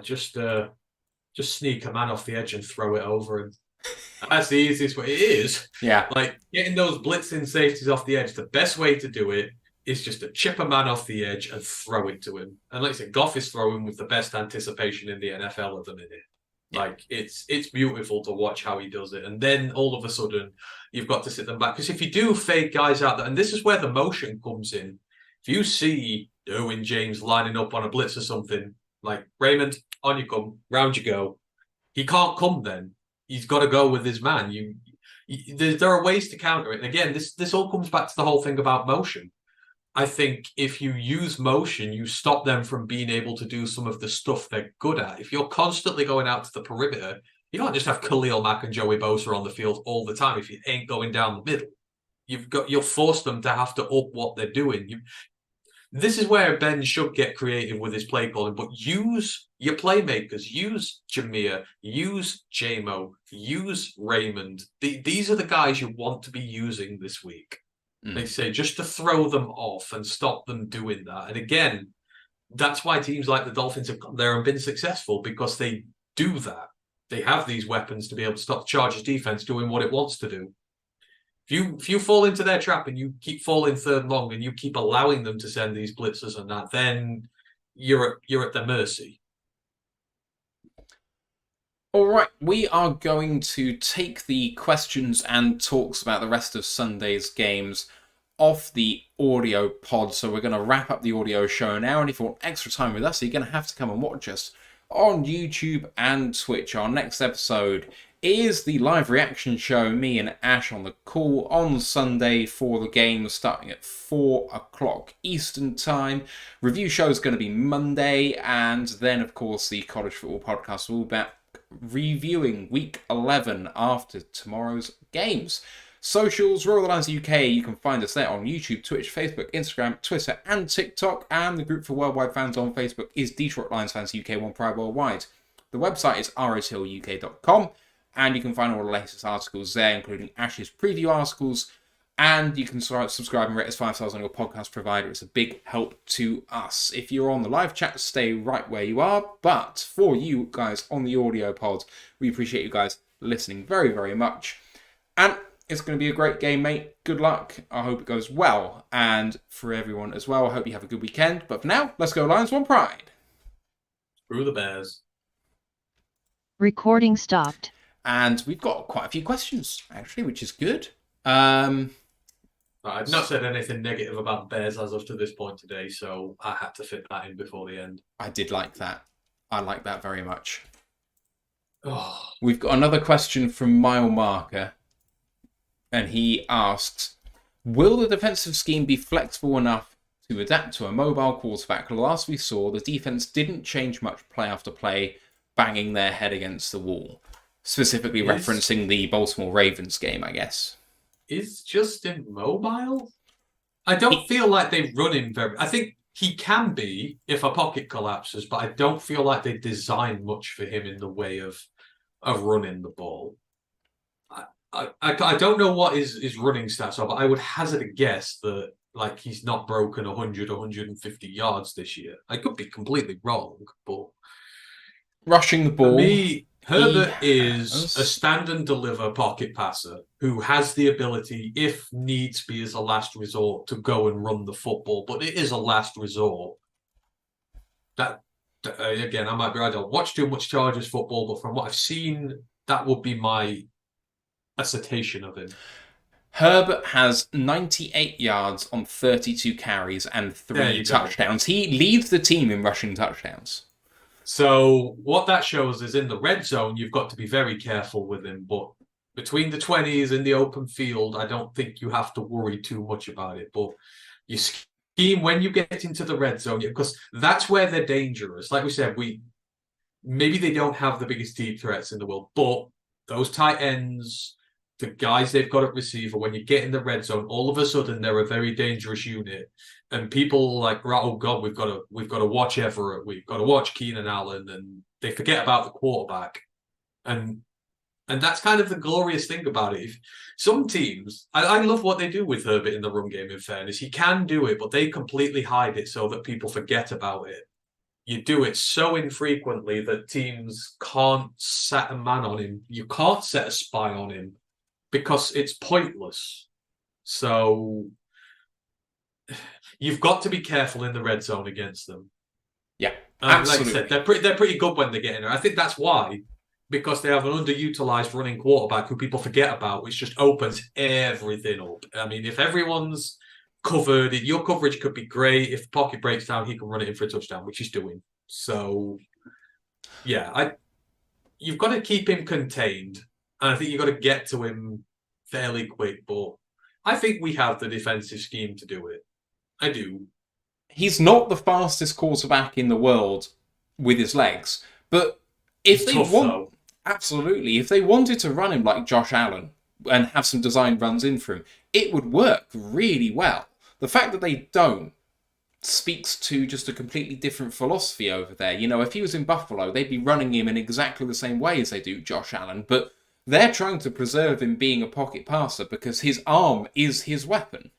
Just sneak a man off the edge and throw it over him. That's the easiest way. It is. Yeah. Like getting those blitzing safeties off the edge, the best way to do it is just to chip a man off the edge and throw it to him. And like I said, Goff is throwing with the best anticipation in the NFL at the minute. Yeah. Like it's beautiful to watch how he does it. And then all of a sudden you've got to sit them back. Because if you do fade guys out there, and this is where the motion comes in. If you see Derwin James lining up on a blitz or something, like Raymond, on you come, round you go. He can't come then. He's got to go with his man. There are ways to counter it. And again, this all comes back to the whole thing about motion. I think if you use motion, you stop them from being able to do some of the stuff they're good at. If you're constantly going out to the perimeter, you can't just have Khalil Mack and Joey Bosa on the field all the time if you ain't going down the middle. You'll force them to have to up what they're doing. This is where Ben should get creative with his play calling, but use your playmakers. Use Jameer, use JMO, use Raymond. These are the guys you want to be using this week. They say just to throw them off and stop them doing that. And again, that's why teams like the Dolphins have gone there and been successful, because they do that. They have these weapons to be able to stop the Chargers defense doing what it wants to do. If you fall into their trap and you keep falling third and long and you keep allowing them to send these blitzers and that, then you're at their mercy. All right, we are going to take the questions and talks about the rest of Sunday's games off the audio pod. So we're going to wrap up the audio show now. And if you want extra time with us, you're going to have to come and watch us on YouTube and Twitch. Our next episode is the live reaction show, me and Ash on the call on Sunday for the game starting at 4 o'clock Eastern time. Review show is going to be Monday, and then of course the college football podcast will be back reviewing week 11 after tomorrow's games. Socials, Royal Lines UK, you can find us there on YouTube, Twitch, Facebook, Instagram, Twitter and TikTok, and the group for worldwide fans on Facebook is Detroit Lions Fans UK, one pride worldwide. The website is rotluk.com, and you can find all the latest articles there, including Ash's preview articles, and you can subscribe and rate us 5 stars on your podcast provider. It's a big help to us. If you're on the live chat, stay right where you are, but for you guys on the audio pod, we appreciate you guys listening very, very much. And it's going to be a great game, mate. Good luck. I hope it goes well. And for everyone as well, I hope you have a good weekend. But for now, let's go Lions, one pride. Screw the Bears. Recording stopped. And we've got quite a few questions, actually, which is good. I've not said anything negative about Bears as of to this point today, so I had to fit that in before the end. I did like that. I like that very much. Oh. We've got another question from Mile Marker. And he asks, will the defensive scheme be flexible enough to adapt to a mobile quarterback? Last we saw, the defense didn't change much play after play, banging their head against the wall. Specifically referencing the Baltimore Ravens game, I guess. Is Justin mobile? I don't feel like they run him very... I think he can be if a pocket collapses, but I don't feel like they design much for him in the way of running the ball. I don't know what his running stats are, but I would hazard a guess that like he's not broken 100, 150 yards this year. I could be completely wrong, but... Rushing the ball. For me, Herbert is a stand and deliver pocket passer who has the ability, if needs be as a last resort, to go and run the football, but it is a last resort. again, I might be. I don't watch too much Chargers football, but from what I've seen, that would be my assertion of him. Herbert has 98 yards on 32 carries and There 3 you go. touchdowns. He leads the team in rushing touchdowns. So what that shows is in the red zone, you've got to be very careful with him. But between the 20s in the open field, I don't think you have to worry too much about it. But you scheme when you get into the red zone, because that's where they're dangerous. Like we said, maybe they don't have the biggest deep threats in the world, but those tight ends, the guys they've got at receiver, when you get in the red zone, all of a sudden they're a very dangerous unit. And people like, oh God, we've got to watch Everett, we've got to watch Keenan Allen, and they forget about the quarterback. And that's kind of the glorious thing about it. If some teams, I love what they do with Herbert in the run game, in fairness. He can do it, but they completely hide it so that people forget about it. You do it so infrequently that teams can't set a man on him. You can't set a spy on him because it's pointless. So you've got to be careful in the red zone against them. Yeah, absolutely. Like I said, they're pretty good when they get in there. I think that's why, because they have an underutilized running quarterback who people forget about, which just opens everything up. I mean, if everyone's covered, your coverage could be great. If the pocket breaks down, he can run it in for a touchdown, which he's doing. So, yeah, you've got to keep him contained, and I think you've got to get to him fairly quick. But I think we have the defensive scheme to do it. I do. He's not the fastest quarterback in the world with his legs, but if they want, absolutely, if they wanted to run him like Josh Allen and have some design runs in for him, it would work really well. The fact that they don't speaks to just a completely different philosophy over there. You know, if he was in Buffalo, they'd be running him in exactly the same way as they do Josh Allen, but they're trying to preserve him being a pocket passer because his arm is his weapon.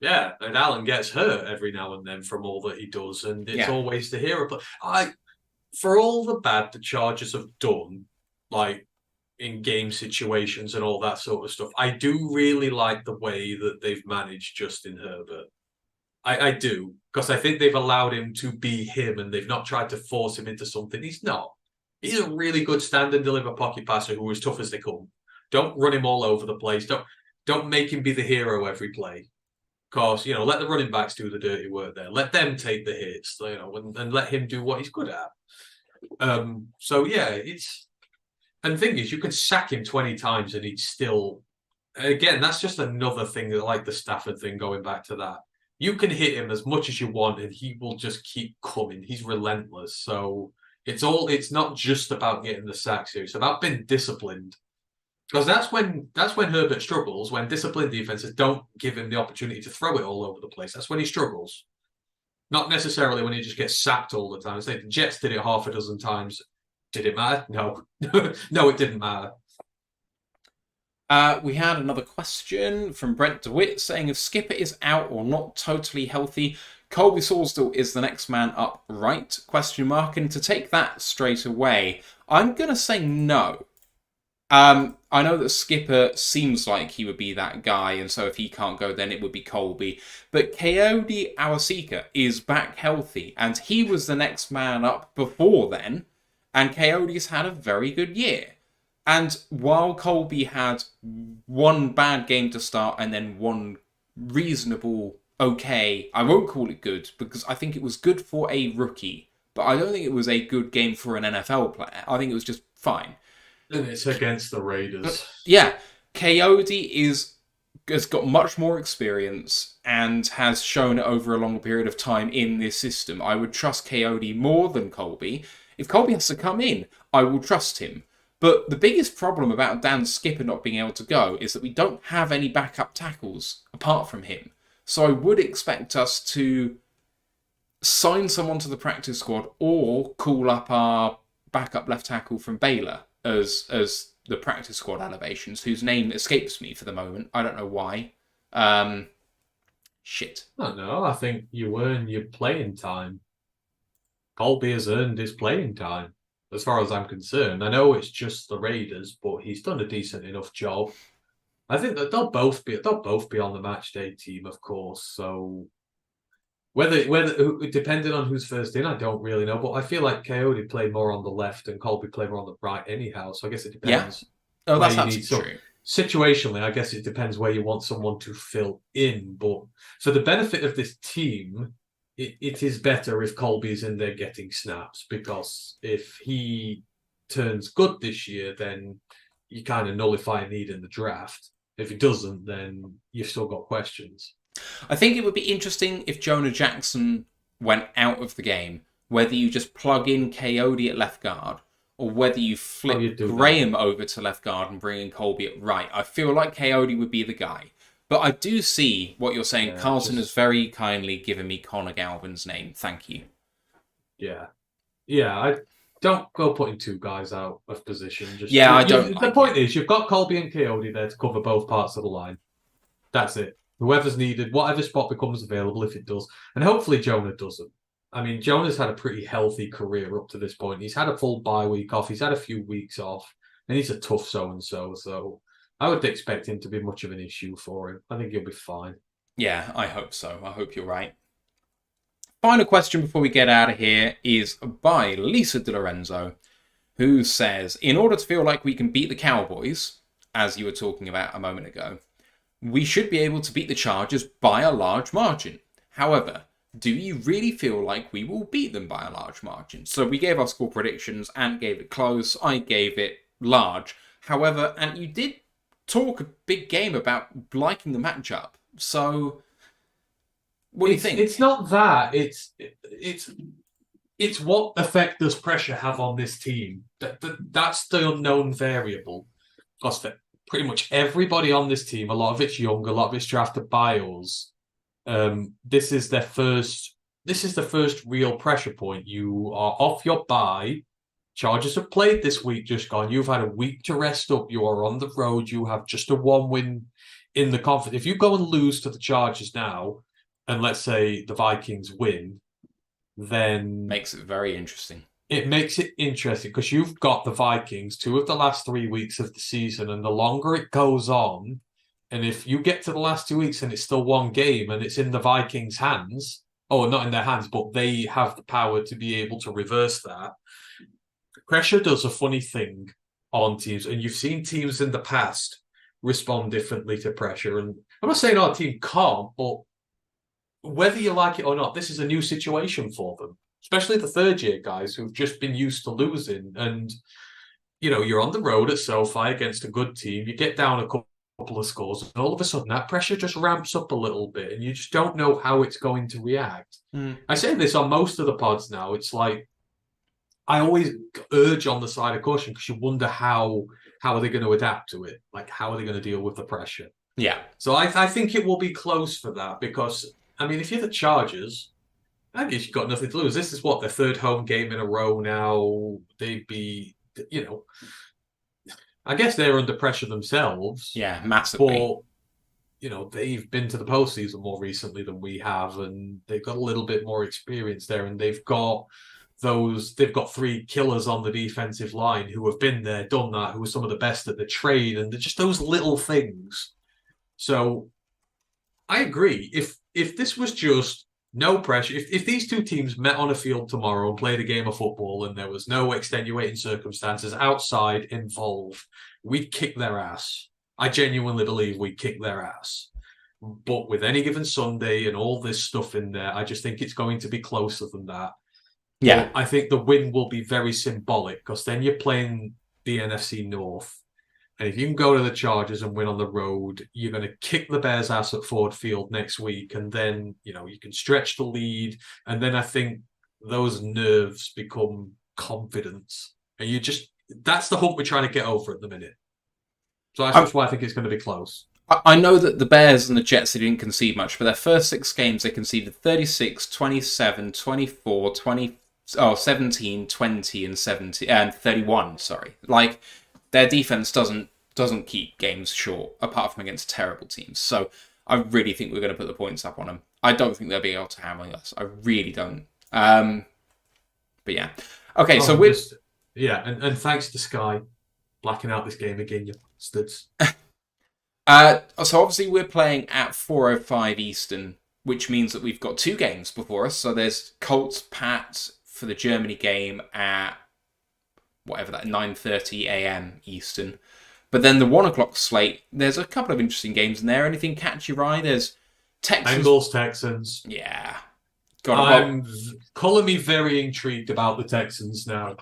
Yeah, and Allen gets hurt every now and then from all that he does, and it's always the hero. But for all the bad the Chargers have done, like in game situations and all that sort of stuff, I do really like the way that they've managed Justin Herbert. I do, because I think they've allowed him to be him, and they've not tried to force him into something he's not. He's a really good stand and deliver pocket passer who is tough as they come. Don't run him all over the place. Don't make him be the hero every play. Because, let the running backs do the dirty work there. Let them take the hits, and let him do what he's good at. So, yeah, and the thing is, you can sack him 20 times and he'd still... Again, that's just another thing, like the Stafford thing, going back to that. You can hit him as much as you want and he will just keep coming. He's relentless. So it's not just about getting the sacks here. It's about being disciplined. Because that's when Herbert struggles, when disciplined defenses don't give him the opportunity to throw it all over the place. That's when he struggles. Not necessarily when he just gets sacked all the time. The Jets did it half a dozen times. Did it matter? No. No, it didn't matter. We had another question from Brent DeWitt saying if Skipper is out or not totally healthy, Colby Sawsdell is the next man up, right? Question mark. And to take that straight away, I'm going to say no. I know that Skipper seems like he would be that guy, and so if he can't go, then it would be Colby. But Coyote Awasika is back healthy, and he was the next man up before then, and Coyote's had a very good year. And while Colby had one bad game to start and then one reasonable, okay, I won't call it good, because I think it was good for a rookie, but I don't think it was a good game for an NFL player. I think it was just fine. And it's against the Raiders. Yeah, Coyote has got much more experience and has shown it over a longer period of time in this system. I would trust Coyote more than Colby. If Colby has to come in, I will trust him. But the biggest problem about Dan Skipper not being able to go is that we don't have any backup tackles apart from him. So I would expect us to sign someone to the practice squad or call up our backup left tackle from Baylor as the practice squad elevations, whose name escapes me for the moment. I don't know why. Shit. I don't know. I think you earn your playing time. Colby has earned his playing time, as far as I'm concerned. I know it's just the Raiders, but he's done a decent enough job. I think that they'll both be on the match day team, of course. So Depending on who's first in, I don't really know. But I feel like Coyote played more on the left and Colby played more on the right anyhow. So I guess it Yeah. depends Oh, where that's you need absolutely true. situationally. I guess it depends where you want someone to fill in. But for the benefit of this team, it is better if Colby's in there getting snaps, because if he turns good this year, then you kind of nullify a need in the draft. If he doesn't, then you've still got questions. I think it would be interesting if Jonah Jackson went out of the game, whether you just plug in Coyote at left guard or whether you flip Graham over to left guard and bring in Colby at right. I feel like Coyote would be the guy. But I do see what you're saying. Yeah, Carlton has very kindly given me Connor Galvin's name. Thank you. Yeah. I don't go putting two guys out of position. I don't. The point is, you've got Colby and Coyote there to cover both parts of the line. That's it. Whoever's needed, whatever spot becomes available, if it does. And hopefully Jonah doesn't. I mean, Jonah's had a pretty healthy career up to this point. He's had a full bye week off. He's had a few weeks off. And he's a tough so-and-so. So I would expect him to be much of an issue for him. I think he'll be fine. Yeah, I hope so. I hope you're right. Final question before we get out of here is by Lisa Di Lorenzo, who says, in order to feel like we can beat the Cowboys, as you were talking about a moment ago, we should be able to beat the Chargers by a large margin. However, do you really feel like we will beat them by a large margin? So we gave our score predictions. Ant gave it close. I gave it large. However, Ant, you did talk a big game about liking the matchup. So what do you think? It's not that. It's what effect does pressure have on this team? That's the unknown variable. Because pretty much everybody on this team, a lot of it's young, a lot of it's drafted by us. This is the first real pressure point. You are off your bye. Chargers have played this week just gone. You've had a week to rest up. You are on the road. You have just a one win in the conference. If you go and lose to the Chargers now, and let's say the Vikings win, then makes it very interesting. It makes it interesting because you've got the Vikings 2 of the last 3 weeks of the season, and the longer it goes on, and if you get to the last 2 weeks and it's still one game and it's in the Vikings' hands, or not in their hands, but they have the power to be able to reverse that. Pressure does a funny thing on teams, and you've seen teams in the past respond differently to pressure. And I'm not saying our team can't, but whether you like it or not, this is a new situation for them, especially the third-year guys who've just been used to losing. And, you're on the road at SoFi against a good team. You get down a couple of scores, and all of a sudden that pressure just ramps up a little bit, and you just don't know how it's going to react. I say this on most of the pods now. It's like, I always urge on the side of caution because you wonder how are they going to adapt to it? Like, how are they going to deal with the pressure? Yeah. So I think it will be close for that because, I mean, if you're the Chargers, I guess you've got nothing to lose. This is what, their third home game in a row now. They'd be, I guess they're under pressure themselves. Yeah, massively. But, they've been to the postseason more recently than we have, and they've got a little bit more experience there, and they've got 3 killers on the defensive line who have been there, done that, who are some of the best at the trade, and they're just those little things. So I agree. If this was just no pressure, if these two teams met on a field tomorrow and played a game of football and there was no extenuating circumstances outside involved, we'd kick their ass. I genuinely believe we'd kick their ass. But with any given Sunday and all this stuff in there, I just think it's going to be closer than that. Yeah. But I think the win will be very symbolic because then you're playing the NFC North. And if you can go to the Chargers and win on the road, you're going to kick the Bears' ass at Ford Field next week. And then, you can stretch the lead. And then I think those nerves become confidence. And that's the hump we're trying to get over at the minute. So that's why I think it's going to be close. I know that the Bears and the Jets, they didn't concede much. For their first 6 games, they conceded 36, 27, 24, 17, 20, and 70, and 31, sorry. Like, their defense doesn't keep games short, apart from against terrible teams. So I really think we're going to put the points up on them. I don't think they'll be able to hammer us. I really don't. But yeah. Okay, so we're... Yeah, and thanks to Sky blacking out this game again, you bastards. So obviously we're playing at 4:05 Eastern which means that we've got 2 games before us. So there's Colts Pat for the Germany game at whatever that 9:30 a.m. Eastern. But then the 1 o'clock slate, there's a couple of interesting games in there. Anything catch your eye? There's Texans. Bengals, Texans. Yeah. I'm calling me very intrigued about the Texans now.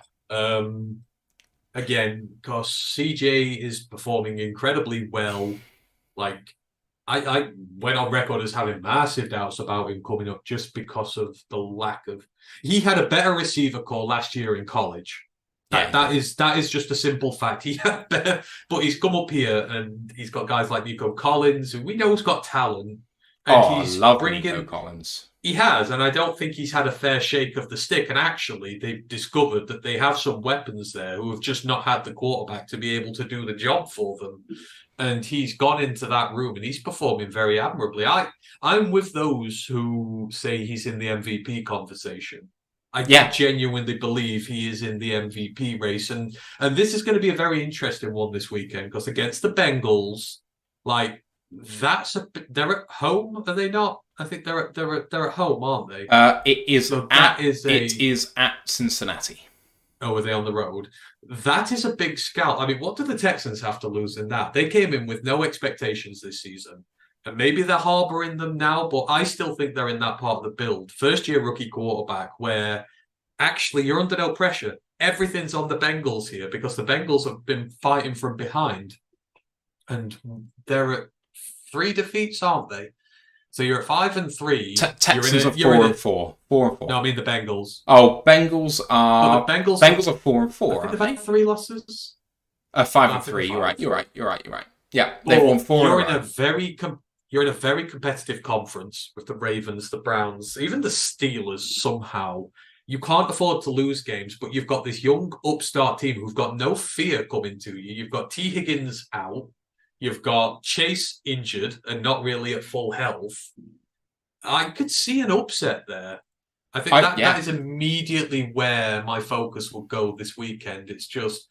Again, because CJ is performing incredibly well. Like, I went on record as having massive doubts about him coming up just because of the lack of... He had a better receiver core last year in college. That is just a simple fact. He had better, but he's come up here and he's got guys like Nico Collins, who we know has got talent. And he's I love bringing Nico Collins. He has, and I don't think he's had a fair shake of the stick. And actually, they've discovered that they have some weapons there who have just not had the quarterback to be able to do the job for them. And he's gone into that room and he's performing very admirably. I'm with those who say he's in the MVP conversation. I genuinely believe he is in the MVP race. And this is going to be a very interesting one this weekend, because against the Bengals, like, they're at home, are they not? I think they're at home, aren't they? It is at Cincinnati. Oh, are they on the road? That is a big scalp. I mean, what do the Texans have to lose in that? They came in with no expectations this season. And maybe they're harboring them now, but I still think they're in that part of the build. First-year rookie quarterback, where actually you're under no pressure. Everything's on the Bengals here, because the Bengals have been fighting from behind. And they're at 3 defeats, aren't they? So you're at 5-3. Texans are 4-4. 4-4. No, I mean the Bengals. Oh, Bengals are. The Bengals are 4-4. I think they've had 3 losses. 5-3. You're right. Yeah, they've won 4. You're in a very competitive conference with the Ravens, the Browns, even the Steelers. Somehow, you can't afford to lose games, but you've got this young upstart team who've got no fear coming to you. You've got T. Higgins out. You've got Chase injured and not really at full health. I could see an upset there. I think that is immediately where my focus will go this weekend. It's just,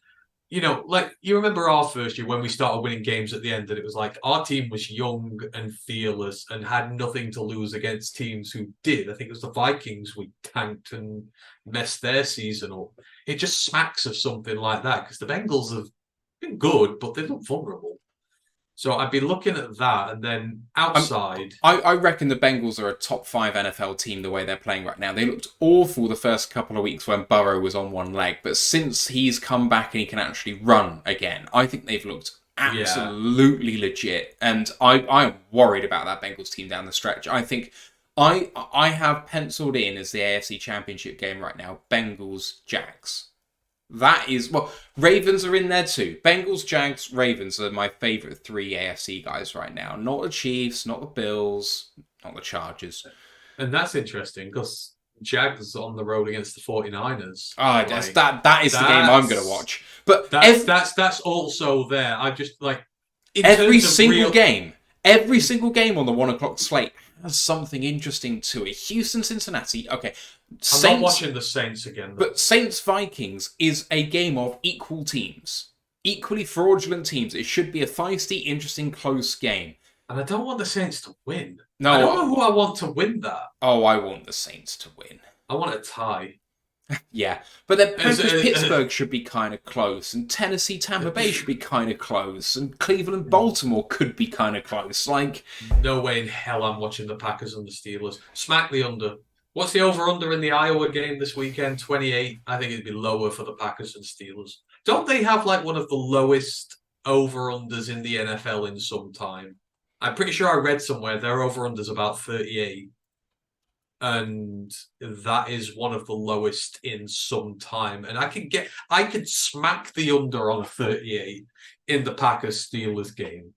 like, you remember our first year when we started winning games at the end, and it was like our team was young and fearless and had nothing to lose against teams who did. I think it was the Vikings we tanked and messed their season up. It just smacks of something like that, because the Bengals have been good, but they look vulnerable. So I'd be looking at that, and then outside... I reckon the Bengals are a top 5 NFL team the way they're playing right now. They looked awful the first couple of weeks when Burrow was on one leg, but since he's come back and he can actually run again, I think they've looked absolutely legit. And I'm worried about that Bengals team down the stretch. I think I have penciled in as the AFC Championship game right now, Bengals-Jags. That is, Ravens are in there too. Bengals, Jags, Ravens are my favourite 3 AFC guys right now. Not the Chiefs, not the Bills, not the Chargers. And that's interesting, because Jags on the road against the 49ers. Oh, that is the game I'm going to watch. But that's also there. I just, like... Every single game on the 1 o'clock slate has something interesting to it. Houston, Cincinnati, okay. I'm not watching the Saints again. But Saints-Vikings is a game of equal teams. Equally fraudulent teams. It should be a feisty, interesting, close game. And I don't want the Saints to win. No, I don't know who I want to win that. Oh, I want the Saints to win. I want a tie. Yeah, but then Pittsburgh should be kind of close, and Tennessee, Tampa Bay should be kind of close, and Cleveland, Baltimore could be kind of close. Like, no way in hell I'm watching the Packers and the Steelers. Smack the under. What's the over-under in the Iowa game this weekend? 28. I think it'd be lower for the Packers and Steelers. Don't they have like one of the lowest over-unders in the NFL in some time? I'm pretty sure I read somewhere their over-under's about 38. And that is one of the lowest in some time. And I could smack the under on a 38 in the Packers-Steelers game.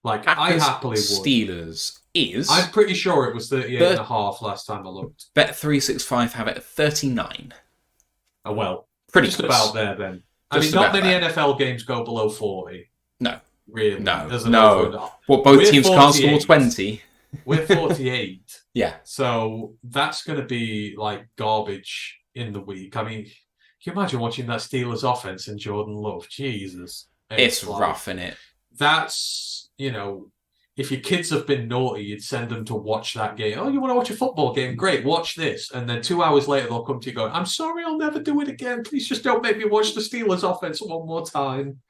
Like, I happily would. Steelers is... I'm pretty sure it was 38.5 last time I looked. Bet365 have it at 39. Oh, well. Pretty just close. About there, then. I mean, not many NFL games go below 40. No. Really? No. Well, both teams can't score 20. We're 48. Yeah. So that's going to be like garbage in the week. I mean, can you imagine watching that Steelers offense and Jordan Love? Jesus. It's rough, isn't it? That's, if your kids have been naughty, you'd send them to watch that game. Oh, you want to watch a football game? Great, watch this. And then 2 hours later, they'll come to you going, I'm sorry, I'll never do it again. Please just don't make me watch the Steelers offense one more time.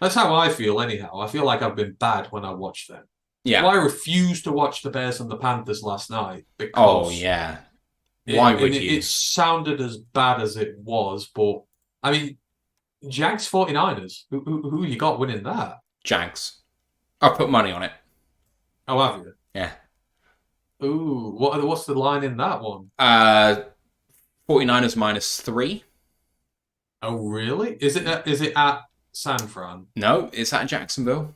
That's how I feel anyhow. I feel like I've been bad when I watch them. Yeah. So I refused to watch the Bears and the Panthers last night Oh, because yeah. Why would you? it sounded as bad as it was, but I mean, Jags 49ers. Who you got winning that? Jags. I'll put money on it. Oh, have you? Yeah. Ooh, what's the line in that one? 49ers -3. Oh, really? Is it at San Fran? No, it's at Jacksonville.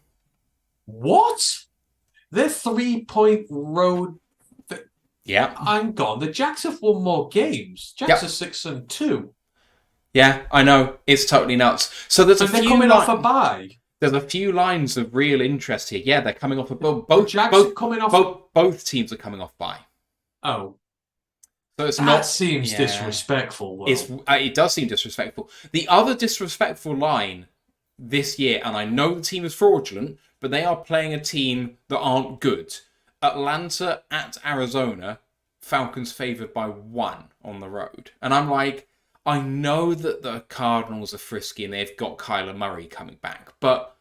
What? They're 3-point road. Yeah. I'm gone. The Jags have won more games. Jags are 6-2. Yeah, I know. It's totally nuts. So there's and they're coming off a bye. There's a few lines of real interest here. Yeah, they're coming off a both. Both teams are coming off bye. Oh, so it's that seems disrespectful. Though. It does seem disrespectful. The other disrespectful line this year, and I know the team is fraudulent, but they are playing a team that aren't good. Atlanta at Arizona, Falcons favored by 1 on the road, and I'm like, I know that the Cardinals are frisky and they've got Kyler Murray coming back, but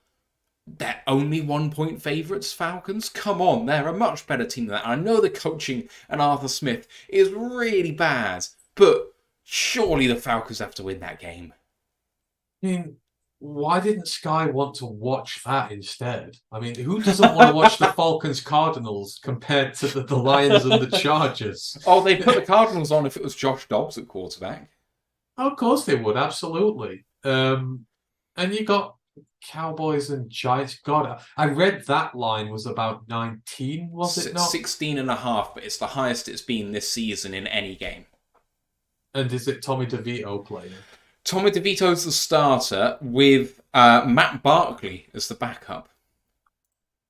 they're only 1-point favourites, Falcons? Come on, they're a much better team than that. I know the coaching and Arthur Smith is really bad, but surely the Falcons have to win that game. I mean, why didn't Sky want to watch that instead? I mean, who doesn't want to watch the Falcons Cardinals compared to the Lions and the Chargers? Oh, they put the Cardinals on if it was Josh Dobbs at quarterback. Oh, of course they would, absolutely. And you got Cowboys and Giants. God, I read that line was about 19, was it not? 16.5, but it's the highest it's been this season in any game. And is it Tommy DeVito playing? Tommy DeVito's the starter with Matt Barkley as the backup.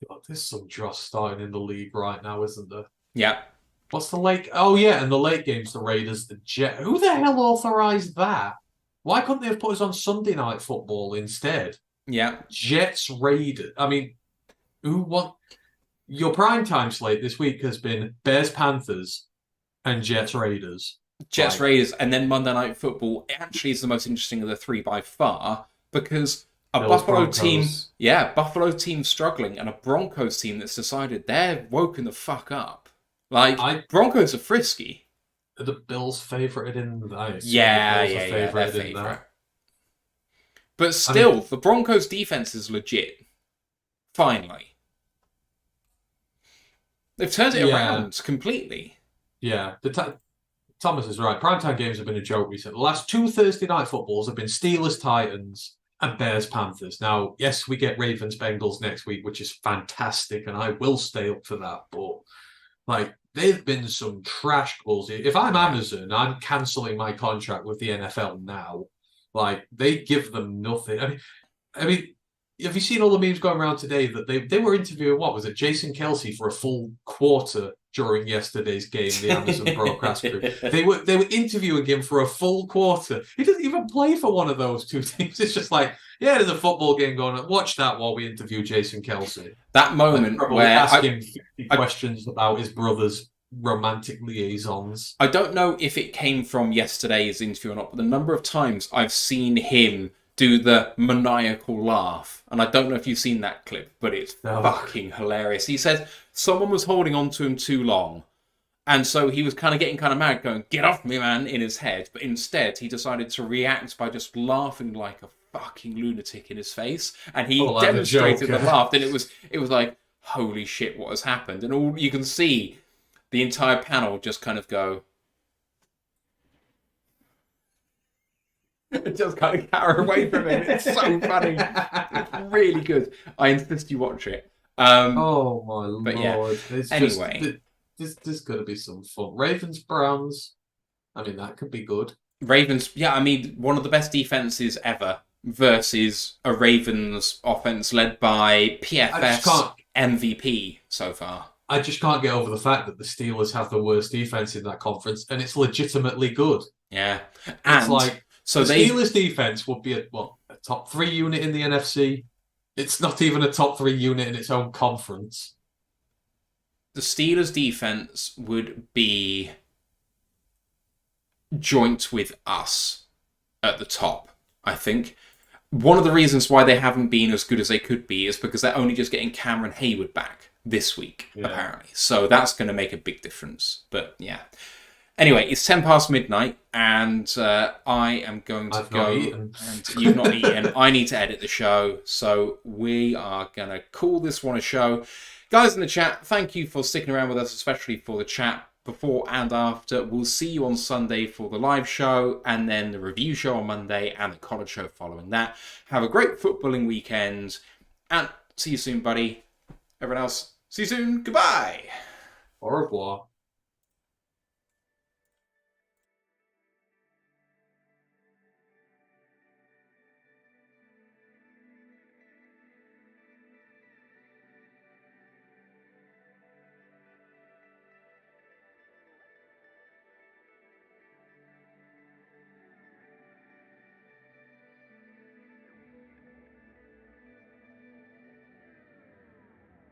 God, there's some dross starting in the league right now, isn't there? Yeah. What's the late? Oh, yeah, and the late games, the Raiders, the Jets. Who the hell authorised that? Why couldn't they have put us on Sunday Night Football instead? Yeah. Jets, Raiders. I mean, your primetime slate this week has been Bears, Panthers, and Jets, Raiders. Jets, Raiders, and then Monday Night Football actually is the most interesting of the three by far because Buffalo team struggling and a Broncos team that's decided they're woken the fuck up. Broncos are frisky. Are the Bills favoured in that? They're favourite. But still, the Broncos defense is legit. Finally. They've turned it around completely. Yeah, Thomas is right. Primetime games have been a joke recently. The last 2 Thursday night footballs have been Steelers, Titans, and Bears, Panthers. Now, yes, we get Ravens, Bengals next week, which is fantastic, and I will stay up for that. But they've been some trash balls. If I'm Amazon, I'm cancelling my contract with the NFL now. They give them nothing. I mean, have you seen all the memes going around today that they were interviewing, what was it, Jason Kelsey for a full quarter during yesterday's game, the Amazon broadcast crew. They were interviewing him for a full quarter. He doesn't even play for one of those two teams. It's just there's a football game going on. Watch that while we interview Jason Kelsey. That moment where ask him 50 questions about his brother's romantic liaisons. I don't know if it came from yesterday's interview or not, but the number of times I've seen him do the maniacal laugh. And I don't know if you've seen that clip, but it's fucking hilarious. He said someone was holding on to him too long. And so he was getting mad, going, "Get off me, man," in his head. But instead, he decided to react by just laughing like a fucking lunatic in his face. And he demonstrated the laugh. And it was like, holy shit, what has happened? And all you can see, the entire panel just go... just carry away from it. It's so funny. It's really good. I insist you watch it. Oh my lord! Yeah. Anyway, there's got to be some fun. Ravens, Browns. I mean, that could be good. Ravens. Yeah, I mean, one of the best defenses ever versus a Ravens offense led by PFS MVP so far. I just can't get over the fact that the Steelers have the worst defense in that conference, and it's legitimately good. Yeah, and the Steelers' defense would be a top 3 unit in the NFC. It's not even a top 3 unit in its own conference. the Steelers' defense would be joint with us at the top, I think. One of the reasons why they haven't been as good as they could be is because they're only just getting Cameron Hayward back this week, apparently. So that's going to make a big difference. But yeah. Anyway, it's 10 past midnight, and I am going to go. And you've not eaten. I need to edit the show, so we are going to call this one a show. Guys in the chat, thank you for sticking around with us, especially for the chat before and after. We'll see you on Sunday for the live show, and then the review show on Monday, and the college show following that. Have a great footballing weekend, and see you soon, buddy. Everyone else, see you soon. Goodbye. Au revoir.